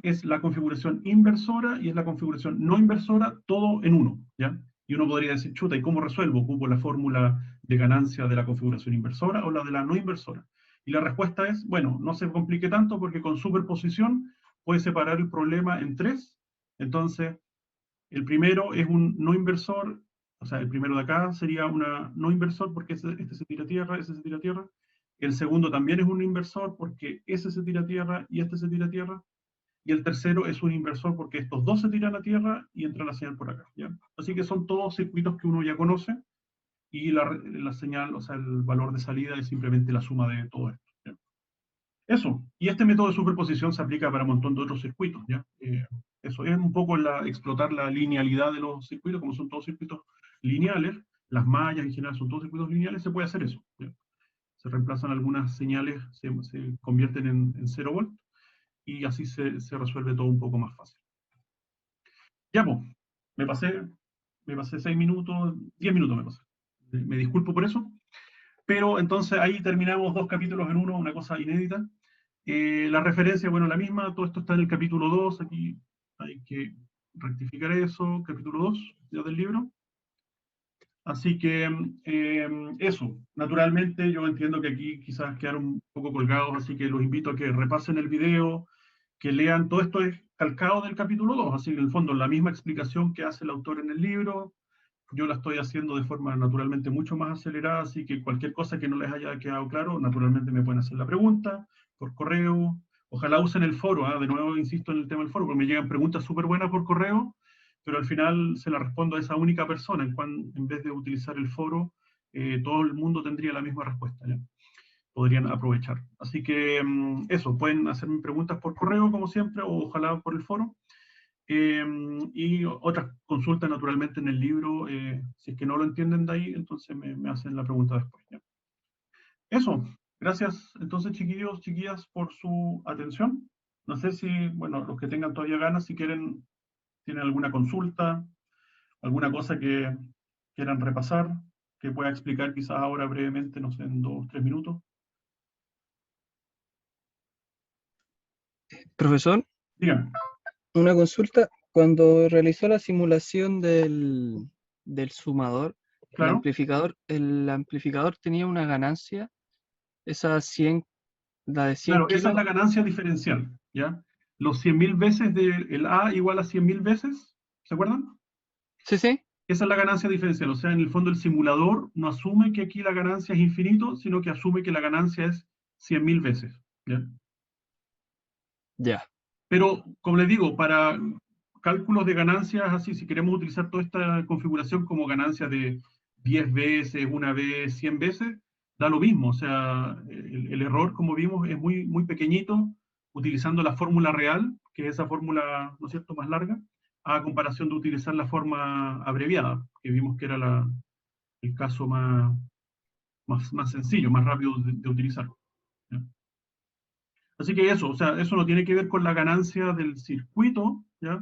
es la configuración inversora y es la configuración no inversora, todo en uno, ¿ya? Y uno podría decir, chuta, ¿y cómo resuelvo? ¿Ocupo la fórmula de ganancia de la configuración inversora o la de la no inversora? Y la respuesta es, bueno, no se complique tanto porque con superposición puedes separar el problema en tres. Entonces, el primero es un no inversor, o sea, el primero de acá sería una no inversor porque este se tira a tierra, ese se tira a tierra. El segundo también es un inversor porque ese se tira a tierra y este se tira a tierra. Y el tercero es un inversor porque estos dos se tiran a tierra y entra la señal por acá, ¿ya? Así que son todos circuitos que uno ya conoce y la señal, o sea, el valor de salida es simplemente la suma de todo esto, ¿ya? Eso. Y este método de superposición se aplica para un montón de otros circuitos, ¿ya? Eso es un poco explotar la linealidad de los circuitos, como son todos circuitos lineales, las mallas en general son todos circuitos lineales, se puede hacer eso, ¿ya? Se reemplazan algunas señales, se convierten en 0 volt, y así se resuelve todo un poco más fácil. Ya, pues, me pasé, me pasé 6 minutos, 10 minutos me pasé. Me disculpo por eso, pero entonces ahí terminamos 2 capítulos en uno, una cosa inédita. La referencia, bueno, la misma, todo esto está en el capítulo 2, aquí hay que rectificar eso, capítulo 2 ya del libro. Así que eso, naturalmente yo entiendo que aquí quizás quedaron un poco colgados, así que los invito a que repasen el video, que lean, todo esto es calcado del capítulo 2, así que en el fondo la misma explicación que hace el autor en el libro, yo la estoy haciendo de forma naturalmente mucho más acelerada, así que cualquier cosa que no les haya quedado claro, naturalmente me pueden hacer la pregunta por correo, ojalá usen el foro, de nuevo insisto en el tema del foro, porque me llegan preguntas súper buenas por correo, pero al final se la respondo a esa única persona, en vez de utilizar el foro, todo el mundo tendría la misma respuesta, ¿ya? Podrían aprovechar. Así que eso, pueden hacerme preguntas por correo, como siempre, o ojalá por el foro. Y otras consultas, naturalmente, en el libro. Si es que no lo entienden de ahí, entonces me hacen la pregunta después, ¿ya? Eso. Gracias, entonces, chiquillos, chiquillas, por su atención. No sé si, bueno, los que tengan todavía ganas, si quieren, tienen alguna consulta, alguna cosa que quieran repasar, que pueda explicar quizás ahora brevemente, no sé, en 2 o 3 minutos. Profesor, Digan, una consulta. Cuando realizó la simulación del sumador, claro. el amplificador tenía una ganancia, esa 100, la de 100 Claro, esa es kilos. la ganancia diferencial, ¿ya? Los 100.000 veces del A igual a 100.000 veces, ¿se acuerdan? Sí, sí, Esa es la ganancia diferencial, o sea, en el fondo el simulador no asume que aquí la ganancia es infinito, sino que asume que la ganancia es 100.000 veces, ¿ya? ya. Pero, como les digo, para cálculos de ganancias, así, si queremos utilizar toda esta configuración como ganancia de 10 veces, una vez, 100 veces, da lo mismo. O sea, el error, como vimos, es muy, muy pequeñito, utilizando la fórmula real, que es esa fórmula, ¿no es cierto?, más larga, a comparación de utilizar la forma abreviada, que vimos que era el caso más sencillo, más rápido de utilizar, ¿ya? Así que eso, o sea, eso no tiene que ver con la ganancia del circuito, ¿ya?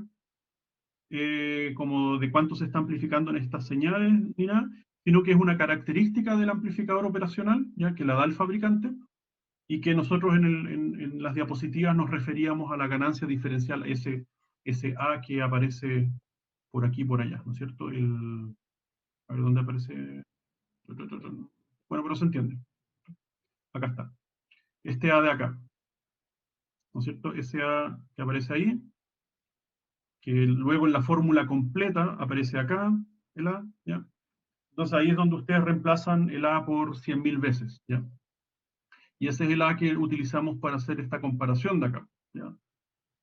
Como de cuánto se está amplificando en estas señales, ni nada, sino que es una característica del amplificador operacional, ¿ya? Que la da el fabricante, y que nosotros en las diapositivas nos referíamos a la ganancia diferencial, ese A que aparece por aquí y por allá, ¿no es cierto? A ver dónde aparece. Bueno, pero se entiende. Acá está. Este A de acá, ¿no es cierto? Ese A que aparece ahí, que luego en la fórmula completa aparece acá, el A, ¿ya? Entonces ahí es donde ustedes reemplazan el A por 100.000 veces, ¿ya? Y ese es el A que utilizamos para hacer esta comparación de acá, ¿ya?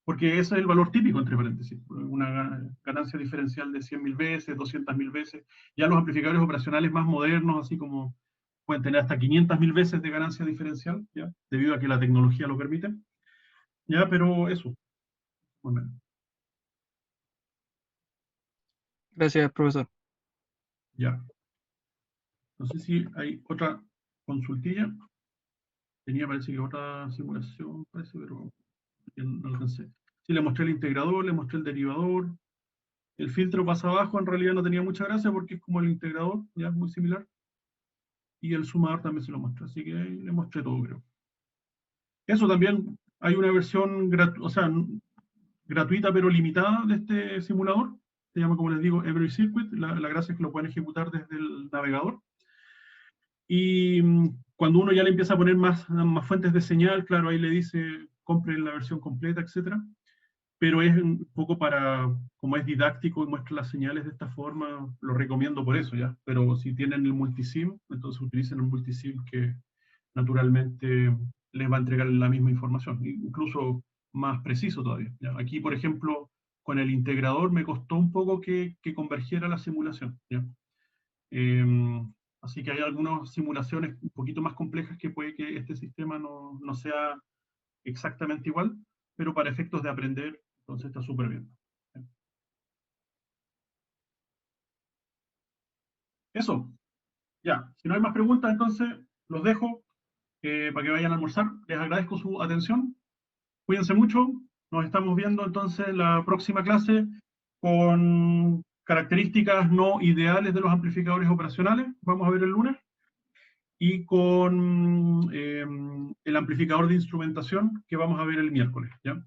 Porque ese es el valor típico, entre paréntesis, una ganancia diferencial de 100.000 veces, 200.000 veces. Ya los amplificadores operacionales más modernos, así como pueden tener hasta 500.000 veces de ganancia diferencial, ¿ya? Debido a que la tecnología lo permite. Ya, pero eso. Bueno, Gracias, profesor. ya. No sé si hay otra consultilla. Tenía, parece que otra simulación, parece, pero no alcancé. Sí, le mostré el integrador, le mostré el derivador. El filtro pasa abajo, en realidad no tenía mucha gracia porque es como el integrador, ya es muy similar. Y el sumador también se lo mostré, así que le mostré todo, creo. Eso también, hay una versión gratuita pero limitada de este simulador. Se llama, como les digo, Every Circuit. La gracia es que lo pueden ejecutar desde el navegador. Y Cuando uno ya le empieza a poner más fuentes de señal, claro, ahí le dice, compre la versión completa, etcétera. Pero es un poco para, como es didáctico y muestra las señales de esta forma, lo recomiendo por eso, ¿ya? Pero si tienen el multisim, entonces utilicen el multisim que naturalmente les va a entregar la misma información, incluso más preciso todavía, ¿ya? Aquí, por ejemplo, con el integrador me costó un poco que convergiera la simulación, ¿ya? Así que hay algunas simulaciones un poquito más complejas que puede que este sistema no sea exactamente igual, pero para efectos de aprender, entonces está súper bien. Eso, ya. Si no hay más preguntas, entonces los dejo para que vayan a almorzar. Les agradezco su atención. Cuídense mucho. Nos estamos viendo entonces la próxima clase con características no ideales de los amplificadores operacionales. Vamos a ver el lunes. Y con el amplificador de instrumentación que vamos a ver el miércoles, ¿ya?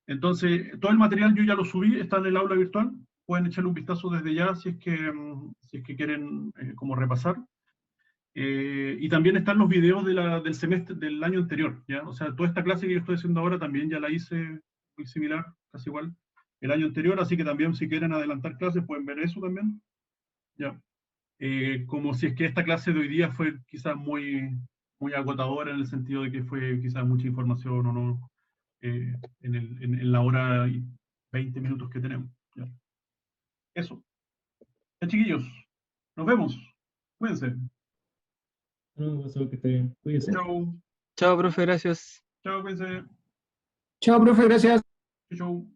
Entonces, todo el material yo ya lo subí, está en el aula virtual. Pueden echarle un vistazo desde ya si es que quieren como repasar. Y también están los videos del semestre del año anterior, ¿ya? O sea, toda esta clase que yo estoy haciendo ahora también ya la hice muy similar, casi igual, el año anterior, así que también si quieren adelantar clases pueden ver eso también, ¿ya? Como si es que esta clase de hoy día fue quizás muy agotadora en el sentido de que fue quizás mucha información o no, en la hora y 20 minutos que tenemos. ¿Ya? Eso. Ya, chiquillos, nos vemos. Cuídense. No, pasó que esté bien. Cuídese. Chau. Chao, profe, gracias. Chao, cuídense. Chao, profe, gracias. Chau.